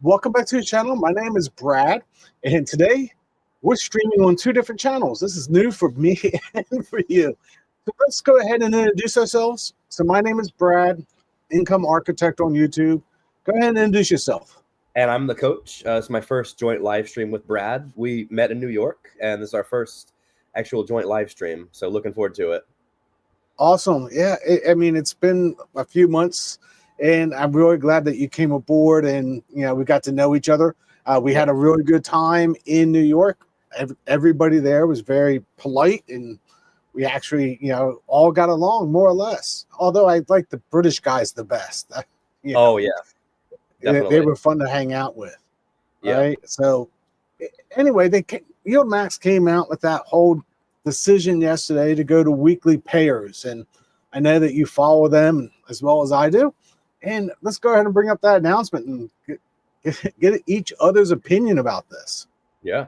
Welcome back to the channel. My name is Brad, and today we're streaming on two different channels. This is new for me and for you. So let's go ahead and introduce ourselves. So my name is Brad, Income Architect on YouTube. Go ahead and introduce yourself. And I'm the coach. It's my first joint live stream with Brad. We met in New York, and this is our first actual joint live stream. So looking forward to it. Awesome. Yeah, I mean, it's been a few months, and I'm really glad that you came aboard and, we got to know each other. We had a really good time in New York. Everybody there was very polite, and we actually, all got along more or less. Although I like the British guys the best. Oh, yeah. They were fun to hang out with. Yeah. Right. So anyway, YieldMax came out with that whole decision yesterday to go to weekly payers. And I know that you follow them as well as I do. And let's go ahead and bring up that announcement and get each other's opinion about this. Yeah.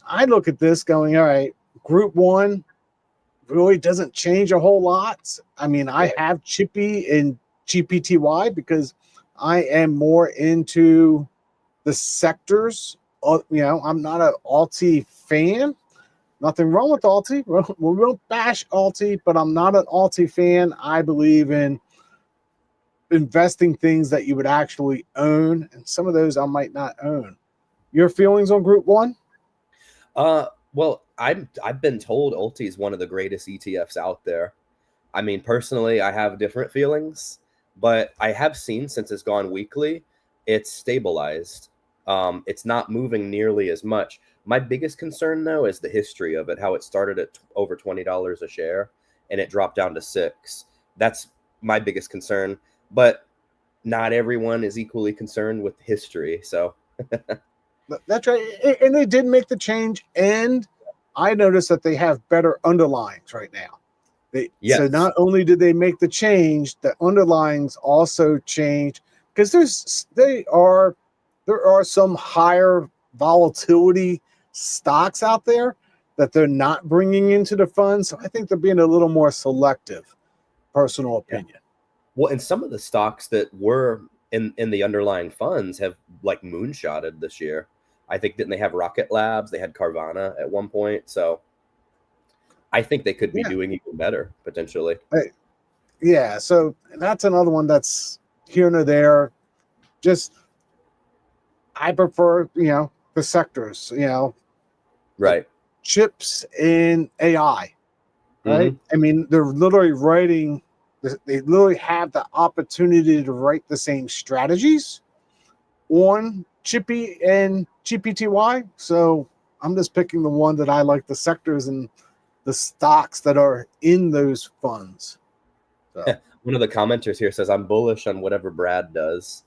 I look at this going, all right, group one really doesn't change a whole lot. I mean, I have Chippy and GPTY because I am more into the sectors. I'm not an Alti fan. Nothing wrong with Alti. We don't bash Alti, but I'm not an Alti fan. I believe in investing things that you would actually own, and some of those I might not own. Your feelings on group one? Well, I've been told Alti is one of the greatest ETFs out there. I mean, personally, I have different feelings, but I have seen since it's gone weekly, it's stabilized. It's not moving nearly as much. My biggest concern, though, is the history of it, how it started at over $20 a share and it dropped down to $6. That's my biggest concern. But not everyone is equally concerned with history. So that's right. And they did make the change. And I noticed that they have better underlyings right now. So not only did they make the change, the underlyings also changed, because there are some higher volatility stocks out there that they're not bringing into the fund. So I think they're being a little more selective, personal opinion. Yeah. Well, and some of the stocks that were in the underlying funds have like moonshotted this year. I think, didn't they have Rocket Labs? They had Carvana at one point. So I think they could be doing even better potentially. Yeah. So that's another one that's here and there. Just, I prefer, the sectors, right. Chips in AI, right? Mm-hmm. I mean, they're literally they literally have the opportunity to write the same strategies on Chippy and GPTY. So I'm just picking the one that I like, the sectors and the stocks that are in those funds. So. One of the commenters here says, I'm bullish on whatever Brad does.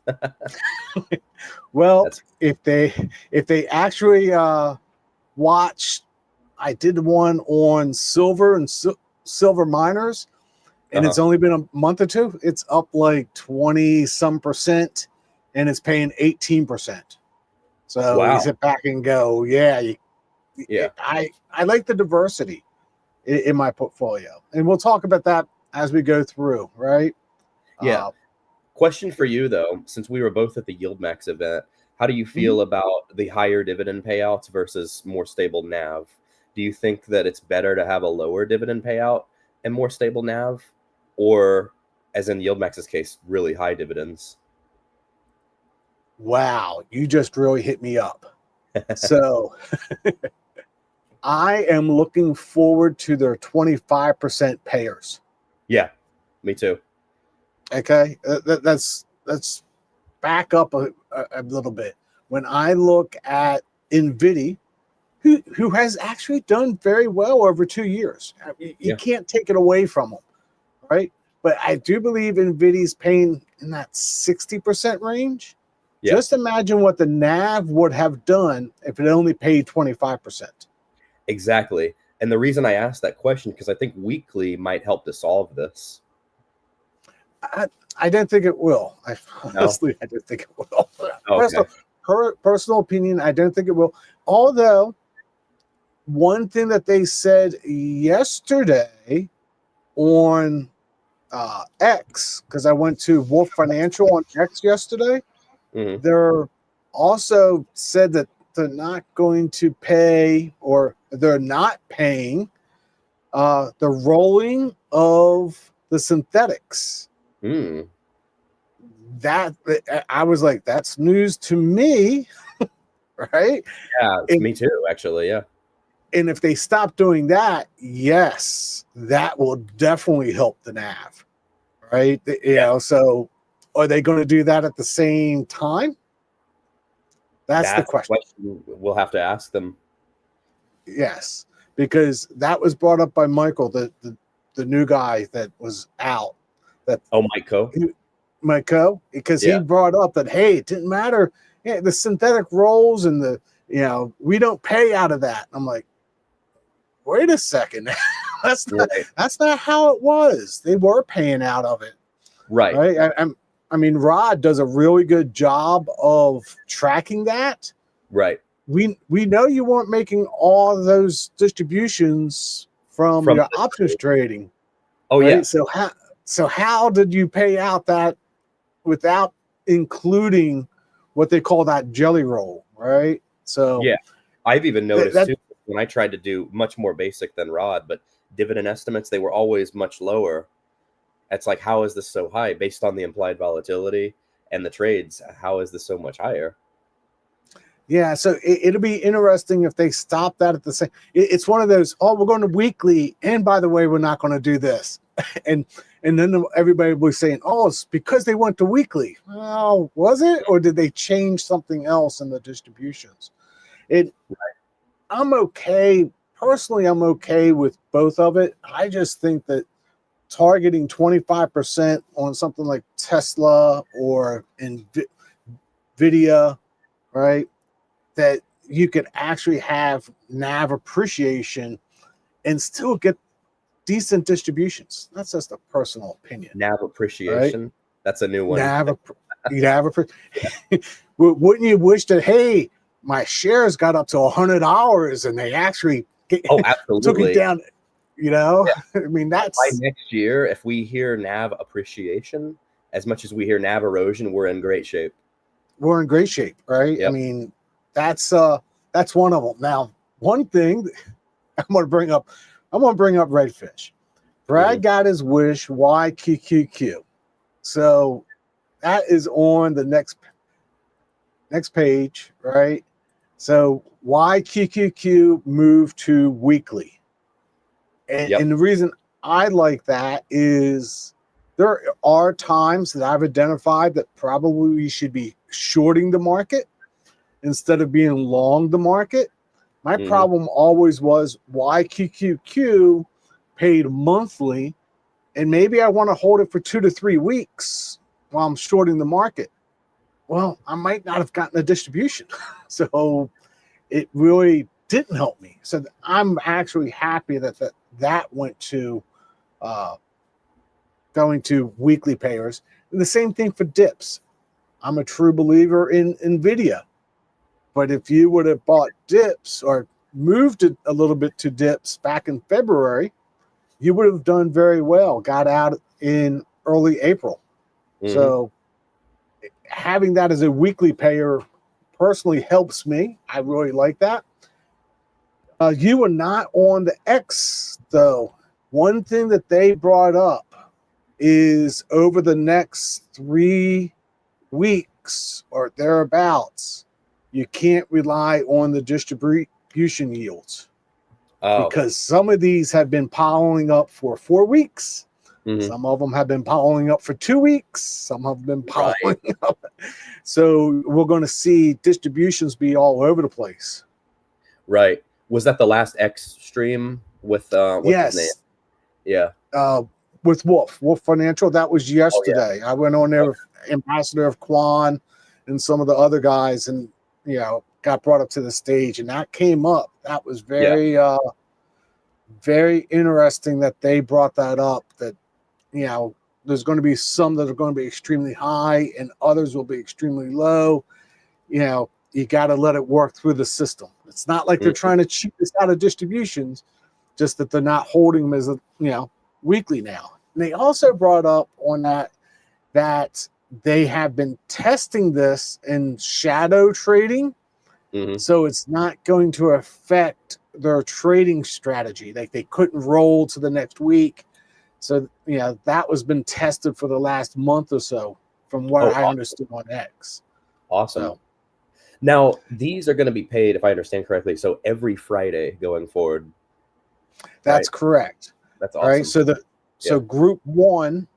Well, if they actually watch, I did one on silver and silver miners, and it's only been a month or two. It's up like 20-some%, and it's paying 18%. So you sit back and go, I like the diversity in my portfolio, and we'll talk about that as we go through, right? Yeah. Question for you, though, since we were both at the YieldMax event, how do you feel about the higher dividend payouts versus more stable NAV? Do you think that it's better to have a lower dividend payout and more stable NAV, or, as in YieldMax's case, really high dividends? Wow, you just really hit me up. So I am looking forward to their 25% payers. Yeah, me too. Okay, let's back up a little bit. When I look at NVIDIA, who has actually done very well over 2 years, you can't take it away from them, right? But I do believe NVIDIA's paying in that 60% range. Yeah. Just imagine what the NAV would have done if it only paid 25%. Exactly. And the reason I asked that question, because I think weekly might help to solve this. I don't think it will. Honestly, I don't think it will. Okay. Personal opinion, I don't think it will. Although, one thing that they said yesterday on X, because I went to Wolf Financial on X yesterday, They're also said that they're not going to pay, or they're not paying the rolling of the synthetics. That I was like, that's news to me, right? Yeah, me too, actually. Yeah. And if they stop doing that, yes, that will definitely help the NAV, right? You know, so are they going to do that at the same time? That's the question. We'll have to ask them. Yes, because that was brought up by Michael, the new guy that was out. Mike Co, because he brought up that, hey, it didn't matter. Yeah, the synthetic rolls and the, you know, we don't pay out of that. I'm like, wait a second. that's not how it was. They were paying out of it. Right. I mean, Rod does a really good job of tracking that. Right. We know you weren't making all those distributions from your options trading. Oh, right? yeah. So how did you pay out that without including what they call that jelly roll, right? So yeah, I've even noticed too, when I tried to do much more basic than Rod, but dividend estimates, they were always much lower. It's like, how is this so high based on the implied volatility and the trades? How is this so much higher? Yeah, so it'll be interesting if they stop that at the same. It's one of those, oh, we're going to weekly, and by the way, we're not going to do this, and then everybody will be saying, oh, it's because they went to weekly. Well, was it, or did they change something else in the distributions? I'm okay personally. I'm okay with both of it. I just think that targeting 25% on something like Tesla or Nvidia, right? That you could actually have NAV appreciation and still get decent distributions. That's just a personal opinion. NAV appreciation. Right? That's a new one. Wouldn't you wish that, hey, my shares got up to $100 and they actually took it down, you know? Yeah. I mean, that's by next year, if we hear NAV appreciation as much as we hear NAV erosion, we're in great shape. We're in great shape, right? Yep. I mean, that's one of them. Now, one thing I'm going to bring up Redfish. Brad got his wish, YQQQ. So that is on the next page, right? So YQQQ moved to weekly. And the reason I like that is there are times that I've identified that probably we should be shorting the market instead of being long the market. My problem always was YQQQ paid monthly, and maybe I want to hold it for 2 to 3 weeks while I'm shorting the market. Well, I might not have gotten a distribution. So it really didn't help me. So I'm actually happy that went to going to weekly payers. And the same thing for dips. I'm a true believer in NVIDIA. But if you would have bought dips or moved it a little bit to dips back in February, you would have done very well. Got out in early April. So having that as a weekly payer personally helps me. I really like that. You are not on the X, though. One thing that they brought up is over the next 3 weeks or thereabouts, you can't rely on the distribution yields because some of these have been piling up for 4 weeks. Some of them have been piling up for 2 weeks. Some have been piling up. So we're going to see distributions be all over the place. Right. Was that the last X stream with what's his name? Yeah. With Wolf Financial. That was yesterday. I went on there with Ambassador of Quan and some of the other guys, and got brought up to the stage, and that came up. That was very very interesting that they brought that up, that there's going to be some that are going to be extremely high and others will be extremely low. You got to let it work through the system. It's not like they're trying to cheat us out of distributions, just that they're not holding them as weekly now. And they also brought up on that they have been testing this in shadow trading, so it's not going to affect their trading strategy. Like they couldn't roll to the next week. So that was been tested for the last month or so, from what I understood on X. Awesome. So, now these are going to be paid, if I understand correctly, so every Friday going forward. That's correct. That's awesome. All right. So group one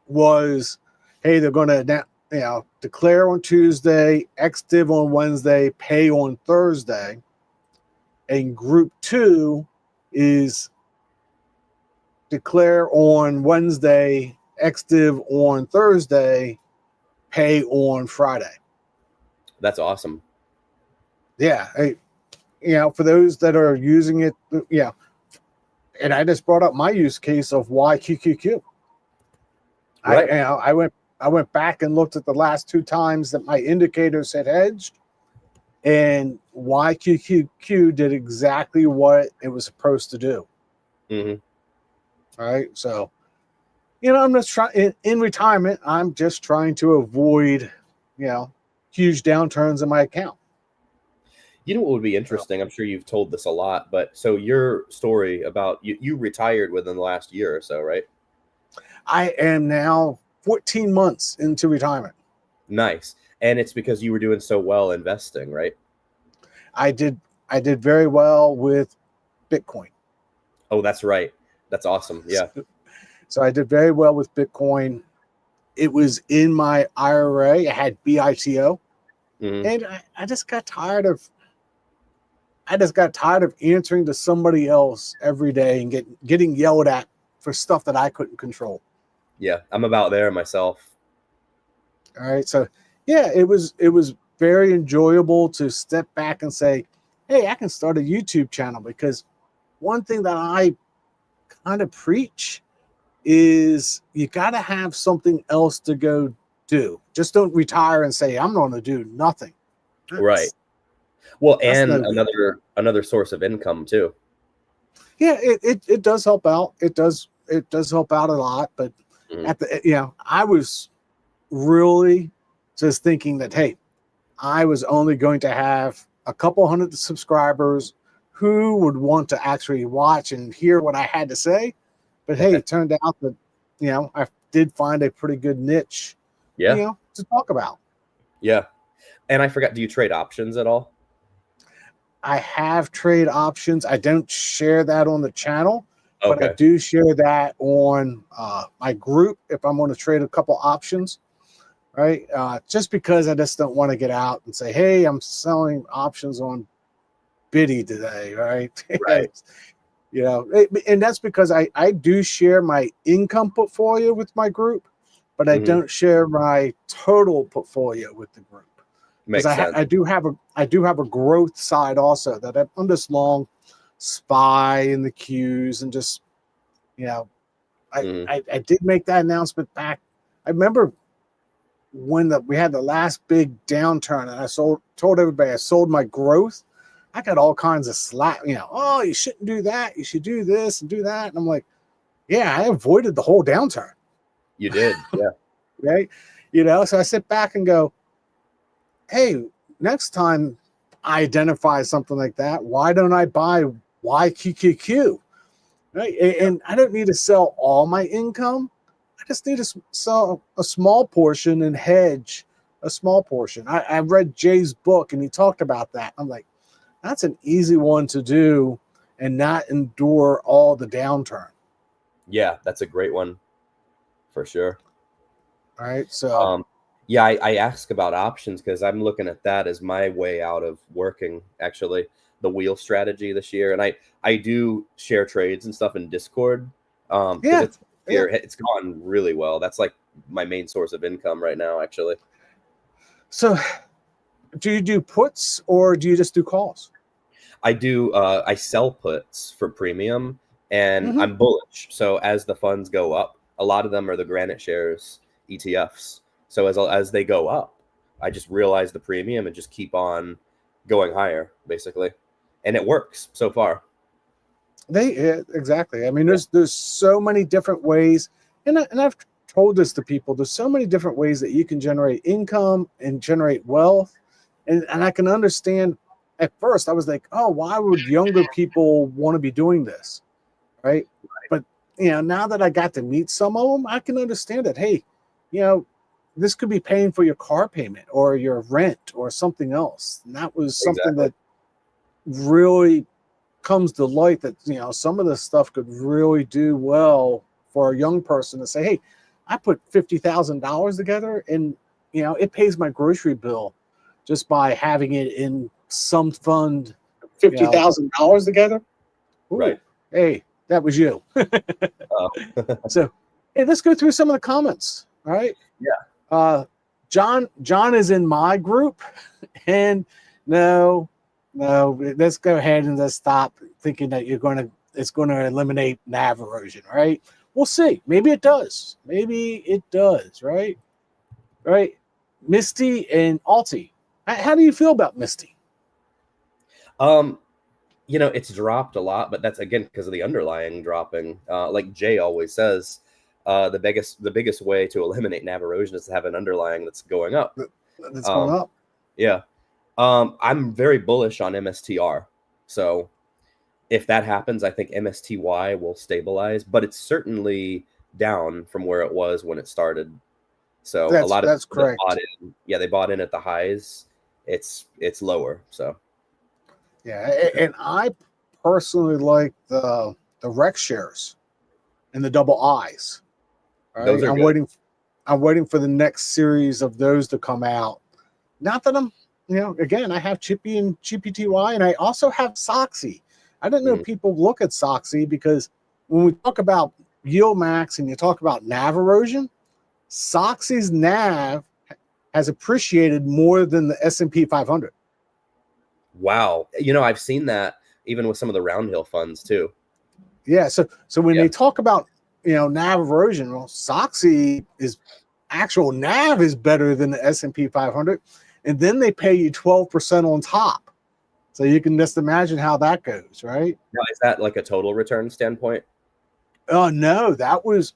was, hey, they're going to declare on Tuesday, ex-div on Wednesday, pay on Thursday. And group two is declare on Wednesday, ex-div on Thursday, pay on Friday. That's awesome. Yeah. For those that are using it, and I just brought up my use case of YQQQ. Right. I went back and looked at the last 2 times that my indicators had hedged, and YQQQ did exactly what it was supposed to do. All right. So, I'm just trying in retirement. I'm just trying to avoid, huge downturns in my account. You know what would be interesting? I'm sure you've told this a lot, but so your story about you retired within the last year or so, right? I am now 14 months into retirement. Nice. And it's because you were doing so well investing, right? I did very well with Bitcoin. Oh, that's right. That's awesome. Yeah. So I did very well with Bitcoin. It was in my IRA. I had BITO. And I just got tired of answering to somebody else every day and getting yelled at for stuff that I couldn't control. Yeah, I'm about there myself. All right. So yeah, it was very enjoyable to step back and say, hey, I can start a YouTube channel, because one thing that I kind of preach is you got to have something else to go do. Just don't retire and say, I'm going to do nothing. Right. Well, and another source of income too. Yeah, it does help out. It does help out a lot. But at the I was really just thinking that, hey, I was only going to have a couple hundred subscribers who would want to actually watch and hear what I had to say. But hey, it turned out that I did find a pretty good niche, to talk about. Yeah. And I forgot, do you trade options at all? I have trade options. I don't share that on the channel, but I Okay. do share that on my group if I'm going to trade a couple options, right? Just because I just don't want to get out and say, hey, I'm selling options on Biddy today, right? Right. And that's because I do share my income portfolio with my group, but I don't share my total portfolio with the group. Makes sense. I do have a growth side also, that I'm just long SPY in the queues and just I did make that announcement back. I remember when we had the last big downturn, and I told everybody I sold my growth. I got all kinds of slack, oh, you shouldn't do that. You should do this and do that. And I'm like, yeah, I avoided the whole downturn. You did, yeah. Right? So I sit back and go, hey, next time I identify something like that, why don't I buy YQQQ? Right? And I don't need to sell all my income. I just need to sell a small portion and hedge a small portion. I read Jay's book and he talked about that. I'm like, that's an easy one to do and not endure all the downturn. Yeah, that's a great one for sure. All right. So yeah, I ask about options because I'm looking at that as my way out of working, actually, the wheel strategy this year. And I do share trades and stuff in Discord. Because it's gone really well. That's like my main source of income right now, actually. So do you do puts or do you just do calls? I do. I sell puts for premium, and I'm bullish. So as the funds go up, a lot of them are the Granite Shares ETFs. So as they go up, I just realize the premium and just keep on going higher, basically, and it works so far. Exactly. I mean, there's so many different ways, and I've told this to people. There's so many different ways that you can generate income and generate wealth. And I can understand at first, I was like, oh, why would younger people want to be doing this? Right. But, now that I got to meet some of them, I can understand that. Hey, this could be paying for your car payment or your rent or something else. And that was something that really comes to light, that, some of this stuff could really do well for a young person to say, hey, I put $50,000 together and, it pays my grocery bill just by having it in some fund. $50,000 together. Ooh, right. Hey, that was you. So, hey, let's go through some of the comments. All right. Yeah. John is in my group, and no, let's go ahead and let's stop thinking that it's going to eliminate NAV erosion. Right. We'll see. Maybe it does. Right. Right. Misty and Alti. How do you feel about Misty? It's dropped a lot, but that's again because of the underlying dropping. Like Jay always says, the biggest way to eliminate NAV erosion is to have an underlying that's going up. That's going up. Yeah. I'm very bullish on MSTR. So if that happens, I think MSTY will stabilize, but it's certainly down from where it was when it started. So that's correct. They bought in at the highs. It's lower. So yeah, and I personally like the rec shares and the double I's. Right? Those are good. I'm waiting for the next series of those to come out. Not that I'm, again, I have Chippy and GPTY, and I also have Soxy. I didn't know people look at Soxy, because when we talk about YieldMax and you talk about NAV erosion, Soxy's NAV has appreciated more than the S&P 500. Wow. I've seen that even with some of the Roundhill funds too. Yeah. So when they talk about, NAV erosion, well, Soxy is actual NAV is better than the S&P 500. And then they pay you 12% on top. So you can just imagine how that goes, right? Now, is that like a total return standpoint? Oh, no, that was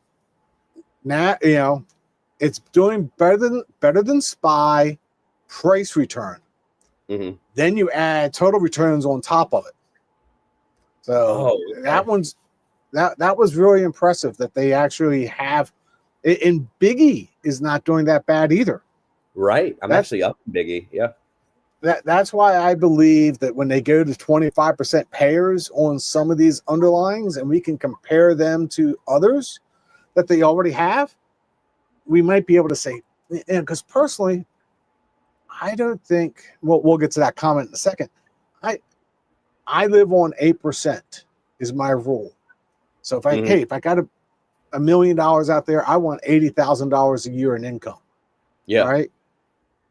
not, it's doing better than SPY price return. Mm-hmm. Then you add total returns on top of it. So that was really impressive that they actually have. And Biggie is not doing that bad either. Right. I'm actually up in Biggie. Yeah. That's why I believe that when they go to 25% payers on some of these underlyings, and we can compare them to others that they already have, we might be able to say, because personally, I don't think, well, we'll get to that comment in a second. I live on 8% is my rule. So if I got $1 million out there, I want $80,000 a year in income. Yeah. Right.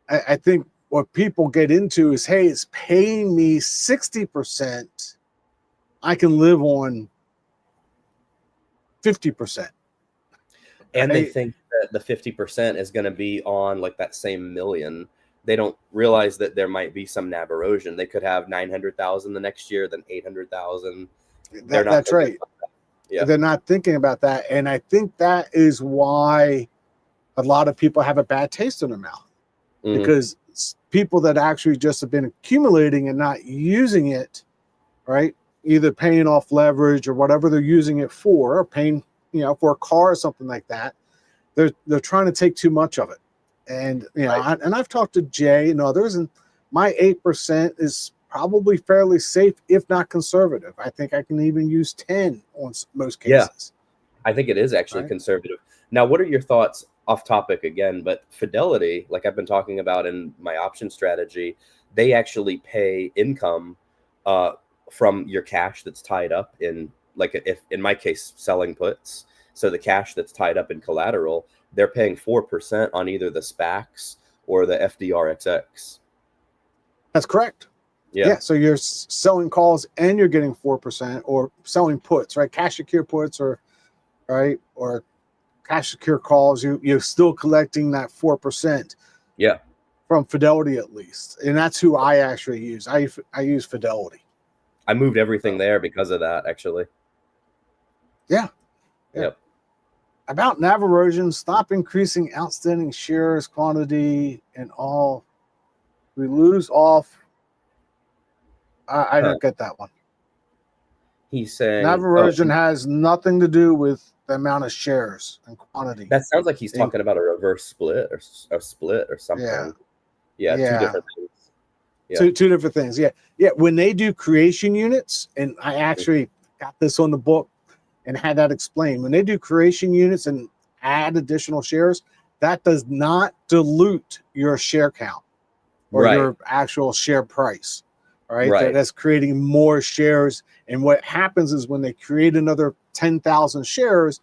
I think what people get into is, hey, it's paying me 60%. I can live on 50%. And they think that the 50% is going to be on like that same million. They don't realize that there might be some NAV erosion. They could have 900,000 the next year, then 800,000. That's right. Yeah. They're not thinking about that. And I think that is why a lot of people have a bad taste in their mouth, because people that actually just have been accumulating and not using it, right? Either paying off leverage or whatever they're using it for, or paying, for a car or something like that. They're trying to take too much of it. And, I've talked to Jay and others, and my 8% is probably fairly safe, if not conservative. I think I can even use 10 on most cases. Yeah, I think it is actually conservative. Now, what are your thoughts, off topic again, but Fidelity, like I've been talking about in my option strategy, they actually pay income from your cash that's tied up in, like, if in my case, selling puts. So the cash that's tied up in collateral, they're paying 4% on either the SPACs or the FDRXX. That's correct. Yeah. So you're selling calls and you're getting 4%, or selling puts, right? Cash secure puts, or cash secure calls. You're still collecting that 4%. Yeah. From Fidelity, at least. And that's who I actually use. I use Fidelity. I moved everything there because of that, actually. Yeah. Yep. about NAV erosion, stop increasing outstanding shares quantity and all. We lose off. I don't get that one. He's saying NAV erosion has nothing to do with the amount of shares and quantity. that sounds like he's talking about a reverse split or a split or something. Yeah, two different things. Yeah. Two different things. Yeah. When they do creation units, and I actually got this on the book and had that explained. When they do creation units and add additional shares, that does not dilute your share count or your actual share price. Right. That's creating more shares. And what happens is when they create another 10,000 shares,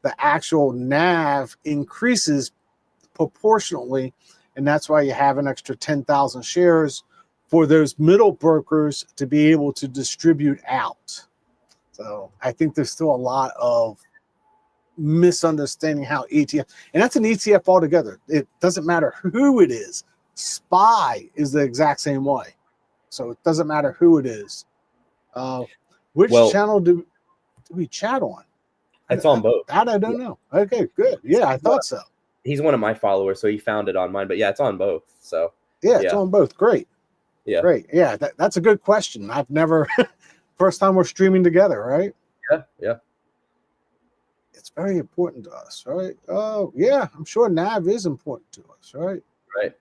the actual NAV increases proportionally. And that's why you have an extra 10,000 shares for those middle brokers to be able to distribute out. So I think there's still a lot of misunderstanding how ETF, and that's an ETF altogether. It doesn't matter who it is. SPY is the exact same way. So it doesn't matter who it is. Which channel do we chat on? It's on both. That I don't know. Okay, good. Yeah, I thought so. He's one of my followers, so he found it on mine. But yeah, it's on both. So it's on both. Great. Yeah. Great. Yeah, that's a good question. I've never first time we're streaming together, right? Yeah. It's very important to us, right? Oh, yeah, I'm sure NAV is important to us, right? Right.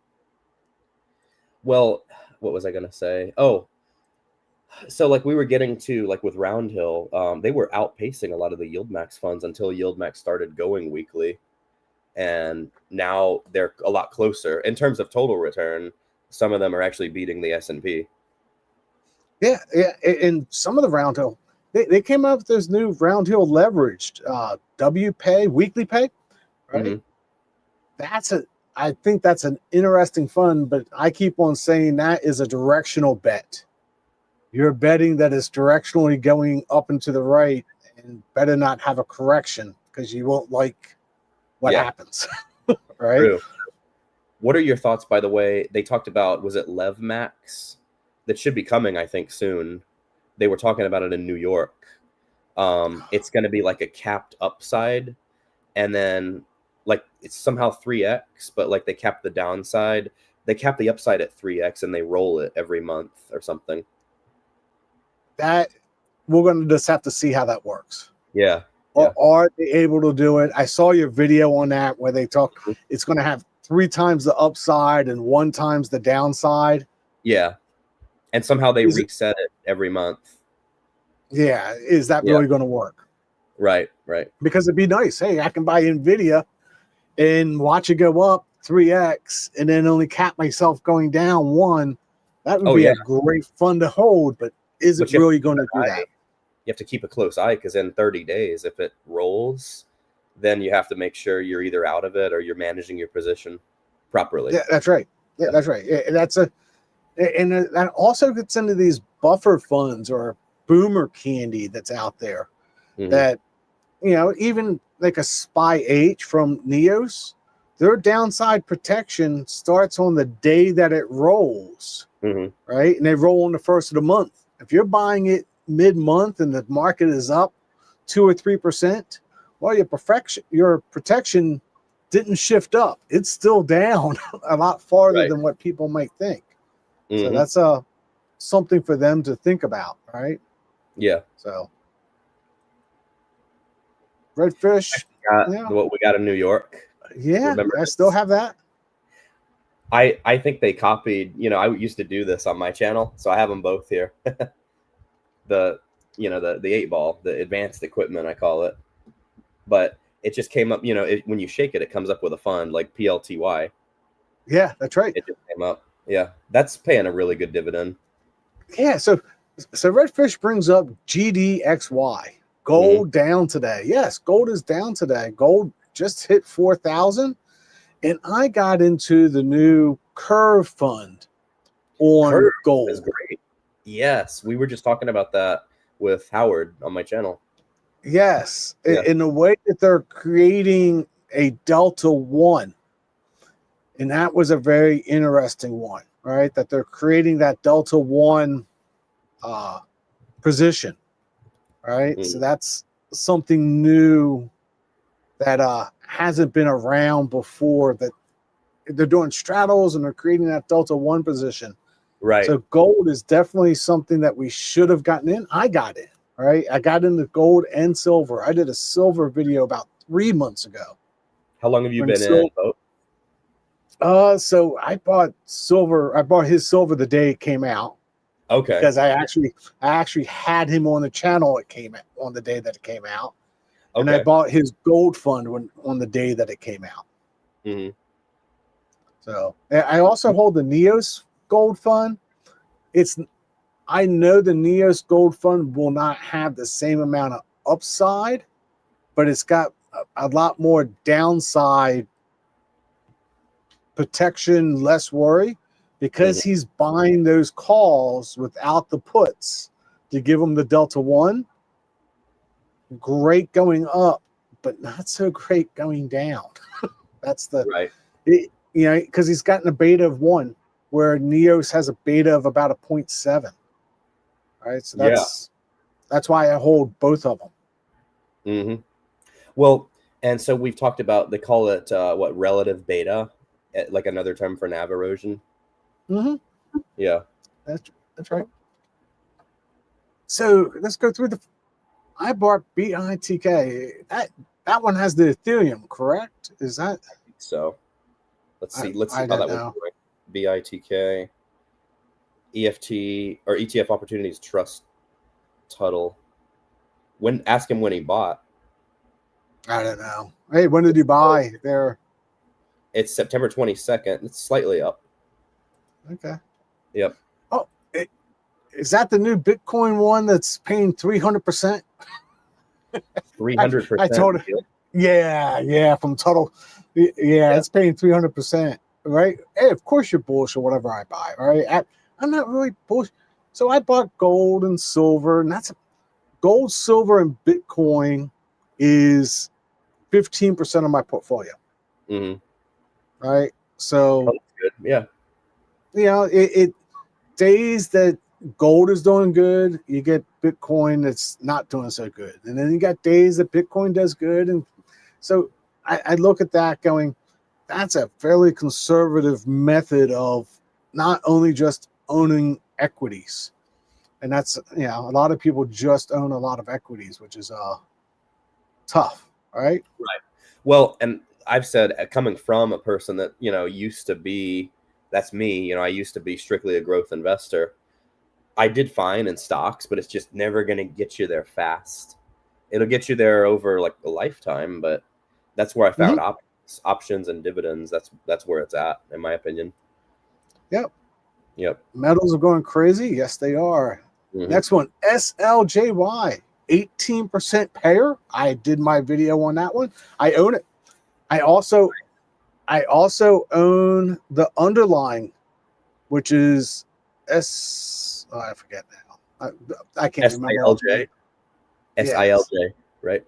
Well, what was I going to say? Oh, so like we were getting to like with Roundhill, they were outpacing a lot of the YieldMax funds until YieldMax started going weekly. And now they're a lot closer in terms of total return. Some of them are actually beating the S&P. Yeah. And some of the Roundhill, they came up with this new Roundhill leveraged W pay, weekly pay, right? Mm-hmm. I think that's an interesting fund, but I keep on saying that is a directional bet. You're betting that it's directionally going up and to the right, and better not have a correction because you won't like what happens, right? True. What are your thoughts, by the way? They talked about, was it YieldMax? That should be coming, I think, soon. They were talking about it in New York. It's going to be like a capped upside, and then like it's somehow 3x, but like they cap the downside. They cap the upside at 3x, and they roll it every month or something. That we're going to just have to see how that works. Yeah. Or are they able to do it? I saw your video on that where they talk. It's going to have 3 times the upside and 1 times the downside. Yeah. And somehow they reset it every month. Yeah. Is that really going to work? Right. Because it'd be nice. Hey, I can buy NVIDIA and watch it go up 3x and then only cap myself going down 1. That would be a great fund to hold. But is it really going to do that? You have to keep a close eye because in 30 days, if it rolls, then you have to make sure you're either out of it or you're managing your position properly. Yeah, that's right. That's right. And that also gets into these buffer funds or boomer candy that's out there that, even like a SPY H from Neos, their downside protection starts on the day that it rolls, right? And they roll on the first of the month. If you're buying it mid-month and the market is up 2 or 3%, well, your protection didn't shift up. It's still down a lot farther than what people might think. So that's something for them to think about, right? Yeah. So Redfish. What we got in New York. Yeah, I still have that. I think they copied, I used to do this on my channel, so I have them both here. The 8-ball, the advanced equipment, I call it. But it just came up, when you shake it, it comes up with a fund like PLTY. Yeah, that's right. It just came up. Yeah, that's paying a really good dividend. Yeah, so Redfish brings up GDXY. Gold down today. Yes, gold is down today. Gold just hit 4,000. And I got into the new Curve fund on gold. Is great. Yes, we were just talking about that with Howard on my channel. Yes, in the way that they're creating a Delta 1. And that was a very interesting one, right? That they're creating that Delta 1 position, right? So that's something new that hasn't been around before, that they're doing straddles and they're creating that Delta 1 position. Right. So gold is definitely something that we should have gotten in. I got in, right? I got into gold and silver. I did a silver video about 3 months ago. How long have you been in both? So I bought silver. I bought his silver the day it came out. Okay. Because I actually had him on the channel. It came out on the day that it came out. Okay. And I bought his gold fund on the day that it came out. Mm-hmm. So I also hold the Neos gold fund. I know the Neos gold fund will not have the same amount of upside, but it's got a lot more downside protection, less worry, because he's buying those calls without the puts to give him the Delta 1. Great going up, but not so great going down. That's the right. Because he's gotten a beta of 1, where Neos has a beta of about a 0.7. Right, so that's why I hold both of them. Mm-hmm. Well, and so we've talked about, they call it relative beta, like another term for NAV erosion. Mm-hmm. Yeah, that's right. So let's go through I bought BITK. That one has the Ethereum, correct? Is that? I think so. Let's see how that one's going. BITK, EFT or ETF Opportunities Trust Tuttle. Ask him when he bought. I don't know. Hey, when did you buy there? It's September 22nd. It's slightly up. Okay. Yep. Oh, is that the new Bitcoin one that's paying 300%? 300%. I told her. Yeah, from Tuttle. Yeah, it's paying 300%, right? Hey, of course you're bullish or whatever I buy, right? I'm not really bullish. So I bought gold and silver, and that's gold, silver, and Bitcoin is 15% of my portfolio. Mm-hmm. Right. So that's good. Yeah. It days that gold is doing good, you get Bitcoin that's not doing so good. And then you got days that Bitcoin does good. And so I look at that going, that's a fairly conservative method of not only just owning equities. And that's, a lot of people just own a lot of equities, which is tough, right? Right. Well, and I've said, coming from a person that, used to be, that's me, I used to be strictly a growth investor. I did fine in stocks, but it's just never going to get you there fast. It'll get you there over like a lifetime, but that's where I found options and dividends. That's where it's at, in my opinion. Yep. Metals are going crazy. Yes, they are. Mm-hmm. Next one, SLJY, 18% payer. I did my video on that one. I own it. I also own the underlying, which is I forget now. I can't remember. SILJ, right?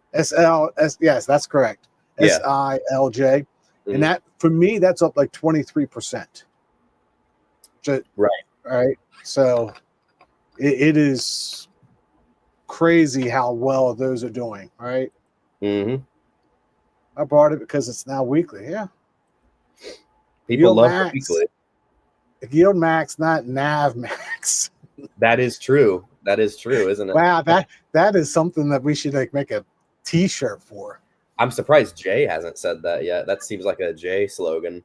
Yes, that's correct. Yeah. SILJ. Mm-hmm. And that, for me, that's up like 23%. Right. So it is crazy how well those are doing, right? Mm-hmm. I bought it because it's now weekly. Yeah. People love the weekly. YieldMax, not NavMax. That is true. That is true, isn't it? Wow, that is something that we should make a T-shirt for. I'm surprised Jay hasn't said that yet. That seems like a Jay slogan.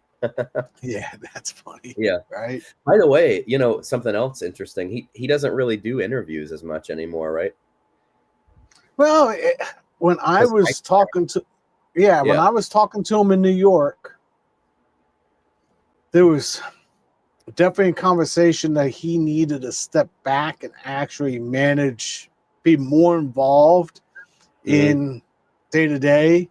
Yeah, that's funny. Yeah. Right. By the way, something else interesting. He doesn't really do interviews as much anymore, right? Well, when I was talking to him in New York, there was definitely a conversation that he needed to step back and actually be more involved in day-to-day.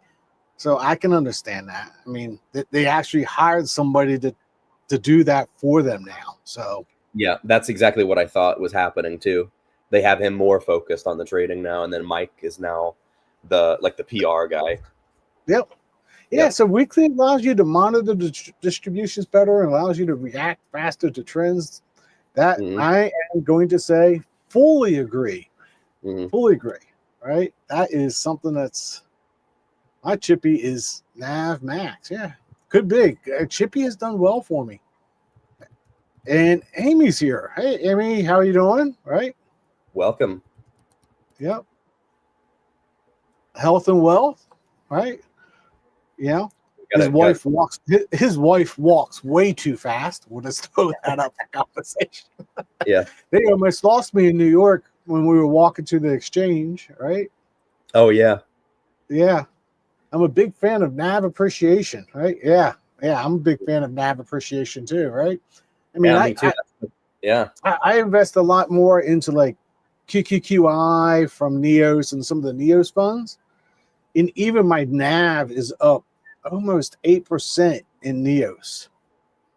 So I can understand that. I mean, they actually hired somebody to do that for them now. So yeah, that's exactly what I thought was happening too. They have him more focused on the trading now, and then Mike is now the PR guy. Yep. Yeah, so weekly allows you to monitor the distributions better and allows you to react faster to trends. That I am going to say fully agree. Fully agree. Right? That is something that's My chippy is Nav Max. Yeah, good big. Chippy has done well for me. And Amy's here. Hey, Amy, how are you doing? Right? Welcome. Yep. Health and wealth, right? Yeah. His wife walks way too fast. We'll just throw that up for conversation. Yeah. They almost lost me in New York when we were walking to the exchange, right? Oh, yeah. Yeah. I'm a big fan of NAV appreciation, right? Yeah. Yeah, I'm a big fan of NAV appreciation too, right? I mean, me too. I invest a lot more into like QQQI from Neos and some of the Neos funds. And even my NAV is up almost 8% in Neos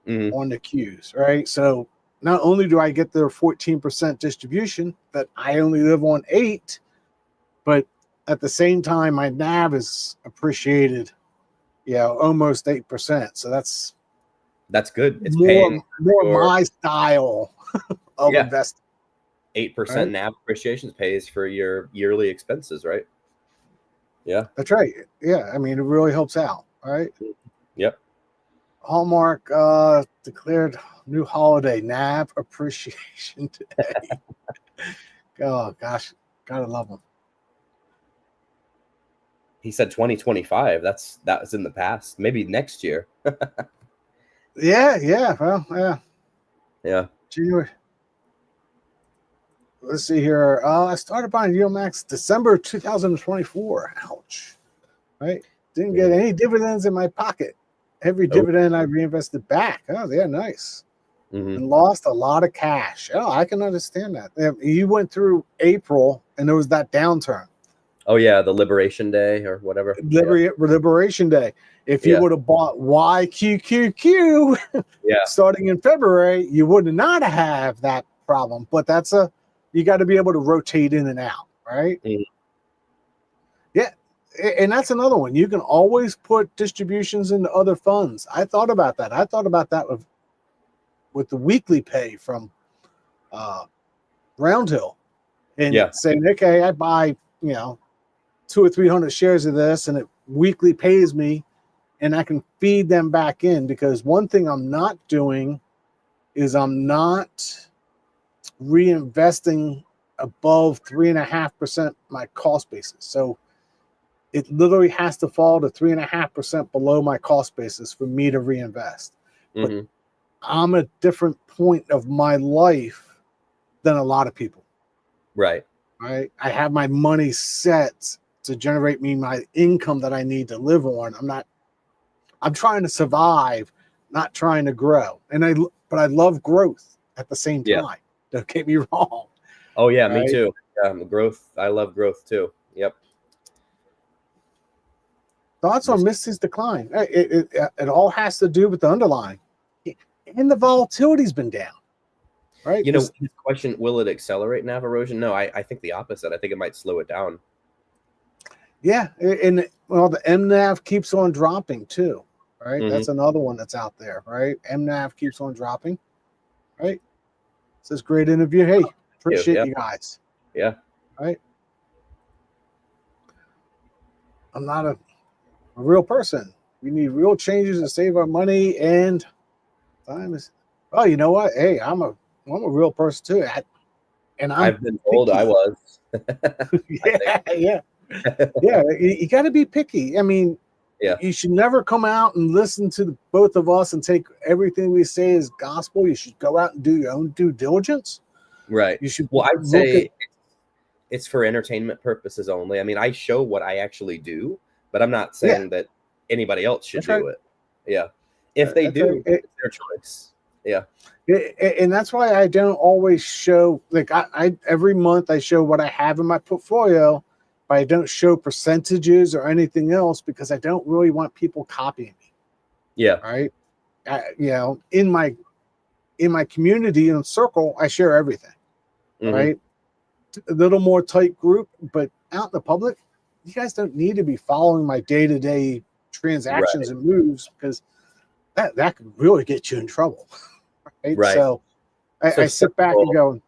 on the Qs, right? So not only do I get their 14% distribution, but I only live on 8, but at the same time, my NAV is appreciated, almost 8%. So that's good. It's more my style of investing. 8% right? NAV appreciation pays for your yearly expenses, right? Yeah. That's right. Yeah. I mean, it really helps out. Right. Yep. Hallmark declared new holiday NAV appreciation today. Oh gosh, gotta love them. He said 2025. That was in the past. Maybe next year. Yeah. Well, yeah. Yeah. January. Let's see here. I started buying YieldMax December 2024. Ouch. Right. Didn't get any dividends in my pocket. Every dividend I reinvested back. Oh, yeah, nice. And lost a lot of cash. Oh, I can understand that. You went through April and there was that downturn. Oh, yeah, the Liberation Day or whatever. Liberation Day. If you would have bought YQQQ starting in February, you would not have that problem. But you got to be able to rotate in and out, right? Yeah. And that's another one. You can always put distributions into other funds. I thought about that. I thought about that with the weekly pay from Roundhill and saying, okay, I buy, 200 or 300 shares of this and it weekly pays me and I can feed them back in, because one thing I'm not doing is I'm not reinvesting above 3.5% my cost basis. So it literally has to fall to 3.5% below my cost basis for me to reinvest. But I'm at a different point of my life than a lot of people. Right. I have my money set to generate me my income that I need to live on. I'm trying to survive, not trying to grow. But I love growth at the same time. Don't get me wrong. Oh yeah, me too. Growth. I love growth too. Yep. Thoughts on Misty's decline? It all has to do with the underlying, and the volatility's been down. Right. His question: will it accelerate NAV erosion? No, I think the opposite. I think it might slow it down. Yeah, and the MNAV keeps on dropping too. Right. That's another one that's out there. Right. MNAV keeps on dropping. Right. This is a great interview. Hey, appreciate you guys. Yeah. Right. I'm not a real person. We need real changes to save our money, and time is. Oh, you know what? Hey, I'm a real person too. I've been told picky. I was. Yeah. You got to be picky. I mean, you should never come out and listen to both of us and take everything we say as gospel. You should go out and do your own due diligence. Right. You should. Well, I'd say it's for entertainment purposes only. I mean, I show what I actually do, but I'm not saying that anybody else should do it. Yeah. If they do, it's their choice. Yeah. And that's why I don't always show, like I every month I show what I have in my portfolio, but I don't show percentages or anything else because I don't really want people copying me. Yeah. Right. In my community and circle, I share everything. Right. A little more tight group, but out in the public, you guys don't need to be following my day-to-day transactions and moves, because that could really get you in trouble. Right. So I sit back and go,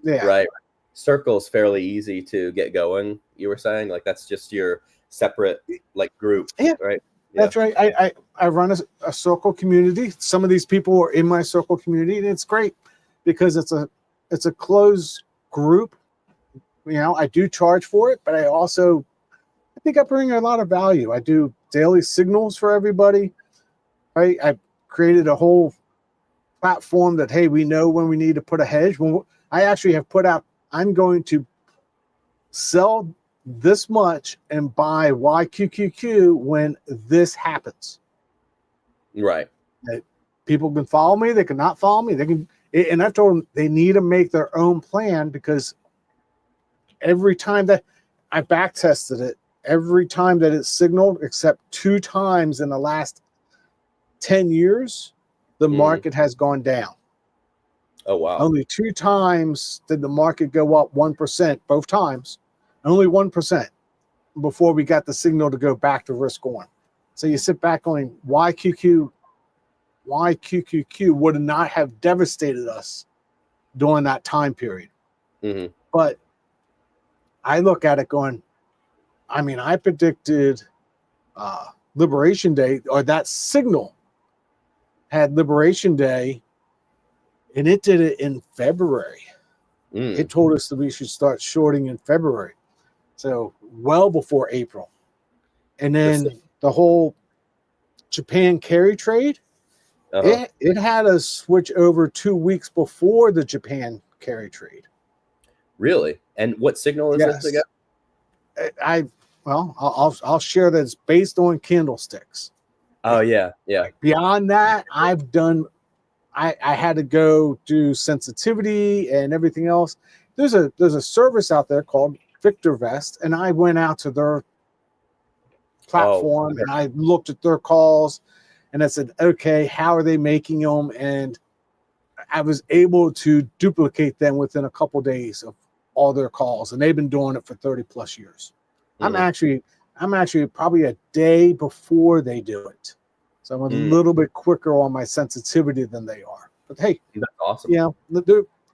Right. Circle's fairly easy to get going. You were saying, like, that's just your separate like group, Yeah, right? that's right. I run a circle community. Some of these people are in my circle community, and it's great because it's a closed group. I do charge for it, but I think I bring a lot of value. I do daily signals for everybody. Right? I've created a whole platform that, hey, we know when we need to put a hedge. When I actually have put out, I'm going to sell this much and buy YQQQ when this happens. Right. People can follow me. They can not follow me. They can, and I've told them they need to make their own plan, because every time that I back tested it, every time that it's signaled, except 2 times in the last 10 years, the market has gone down. Oh, wow. Only 2 times did the market go up 1%, both times. Only 1% before we got the signal to go back to risk on. So you sit back going, YQQQ would not have devastated us during that time period. Mm-hmm. But I look at it going, I mean, I predicted Liberation Day, or that signal had Liberation Day, and it did it in February. It told us that we should start shorting in February. So well before April. And then the whole Japan carry trade, it had us switch over 2 weeks before the Japan carry trade. Really? And what signal is this again? I'll share that it's based on candlesticks. Oh, yeah. Beyond that, I had to go do sensitivity and everything else. There's a service out there called VictorVest, and I went out to their platform and I looked at their calls, and I said, okay, how are they making them? And I was able to duplicate them within a couple of days of all their calls, and they've been doing it for 30 plus years. I'm actually probably a day before they do it. So I'm a little bit quicker on my sensitivity than they are. But hey, that's awesome.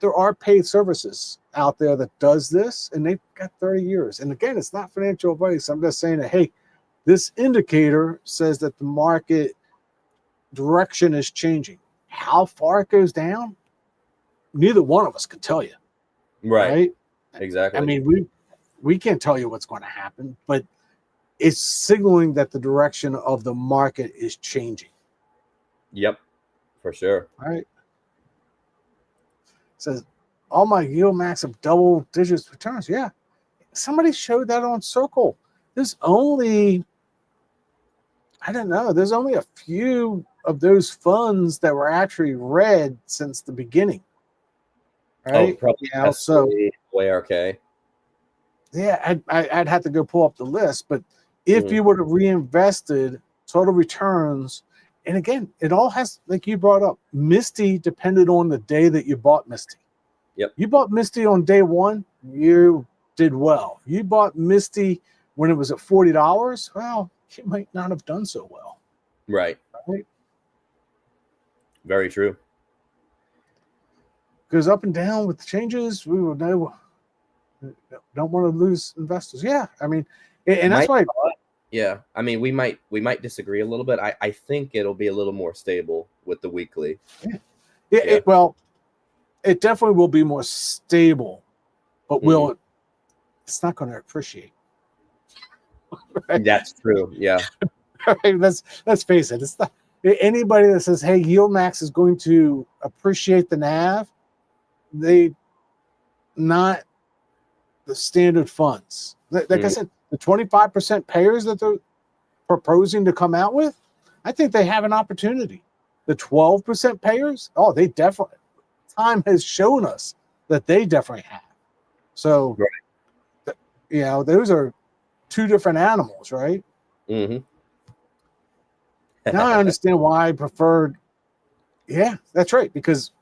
There are paid services out there that does this, and they've got 30 years. And again, it's not financial advice. I'm just saying that, hey, this indicator says that the market direction is changing. How far it goes down, neither one of us can tell you. Right? Exactly. I mean, we can't tell you what's going to happen, but it's signaling that the direction of the market is changing. Yep, for sure. All right. It says all my YieldMax of double digits returns. Yeah. Somebody showed that on Circle. There's only, I don't know, there's only a few of those funds that were actually red since the beginning. Right? Oh, probably YRK. Yeah, I'd have to go pull up the list, but if you would have reinvested total returns, and again, it all has, like you brought up, Misty depended on the day that you bought Misty. Yep. You bought Misty on day 1, you did well. You bought Misty when it was at $40, well, you might not have done so well. Right. Very true. Goes up and down with the changes. We will know. Don't want to lose investors. Yeah, I mean, and that's why. Yeah, I mean, we might disagree a little bit. I think it'll be a little more stable with the weekly. Yeah. It definitely will be more stable, but it's not going to appreciate. Right? That's true. Yeah. Right, let's face it. It's not anybody that says, "Hey, YieldMax is going to appreciate the NAV." They not the standard funds. Like I said, the 25% payers that they're proposing to come out with, I think they have an opportunity. The 12% payers, they definitely, time has shown us that they definitely have. So, those are 2 different animals, right? Mm-hmm. Now I understand why I preferred. Yeah, that's right. Because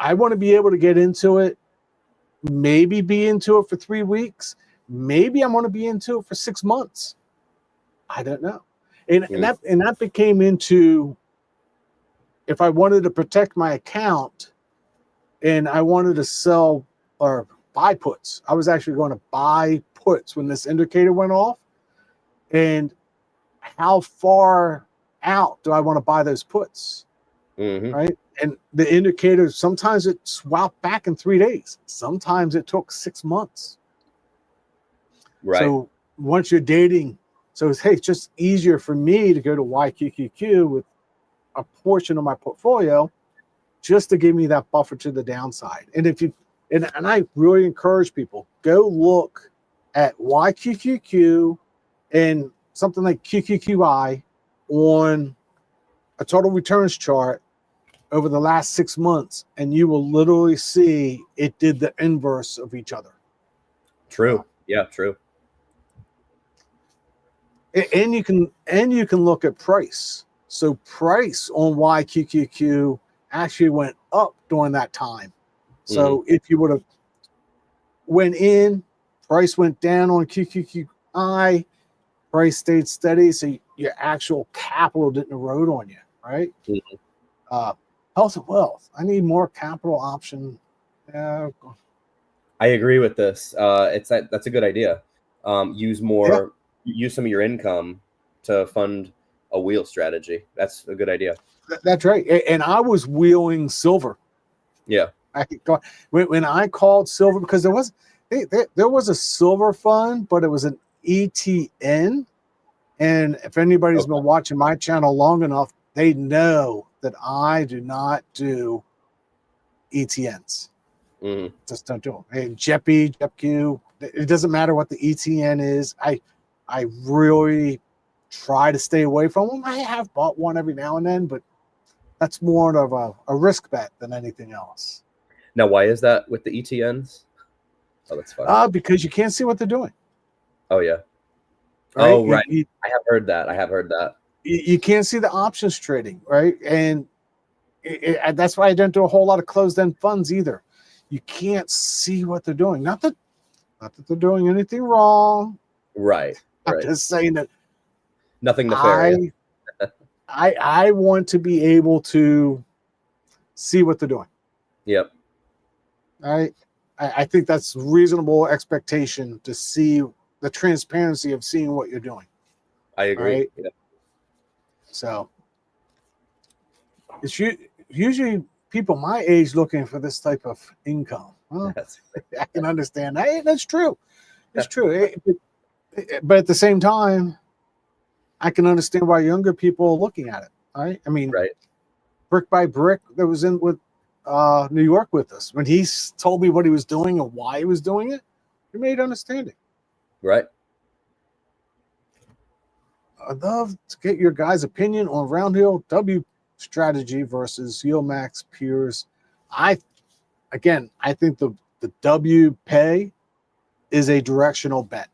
I want to be able to get into it, maybe be into it for 3 weeks. Maybe I want to be into it for 6 months. I don't know. And that became into, if I wanted to protect my account and I wanted to sell or buy puts, I was actually going to buy puts when this indicator went off. and how far out do I want to buy those puts, right? And the indicators, sometimes it swapped back in 3 days. Sometimes it took 6 months. Right. So once you're dating, so it's, hey, it's just easier for me to go to YQQQ with a portion of my portfolio just to give me that buffer to the downside. And if you, and I really encourage people, go look at YQQQ and something like QQQI on a total returns chart over the last 6 months, and you will literally see it did the inverse of each other. True. Yeah, true. And you can look at price. So price on YQQQ actually went up during that time. So if you would have went in, price went down on QQQI, price stayed steady, so your actual capital didn't erode on you, right? Health and wealth. I need more capital option. I agree with this. That's a good idea. Use more. Use some of your income to fund a wheel strategy. That's a good idea. That's right. And I was wheeling silver. Yeah. When I called silver, because there was a silver fund, but it was an ETN. And if anybody's been watching my channel long enough, they know that I do not do ETNs. Just don't do them. And JEPQ, it doesn't matter what the ETN is. I really try to stay away from them. I have bought one every now and then, but that's more of a risk bet than anything else. Now, why is that with the ETNs? Oh, that's fine. Because you can't see what they're doing. Oh, yeah. Right? Oh, right. I have heard that. You can't see the options trading, right? And that's why I don't do a whole lot of closed-end funds either. You can't see what they're doing. Not that they're doing anything wrong. Right. I'm just saying that nothing nefarious. I want to be able to see what they're doing. Yep. I think that's reasonable expectation to see the transparency of seeing what you're doing. I agree. Right? Yep. So it's usually people my age looking for this type of income. Well, I can understand that. Hey, that's true. It's true. But at the same time, I can understand why younger people are looking at it. Right? I mean, Brick by Brick that was in with New York with us, when he told me what he was doing and why he was doing it, it made understanding. Right. I'd love to get your guys' opinion on Roundhill W strategy versus YieldMax peers. I think the W pay is a directional bet.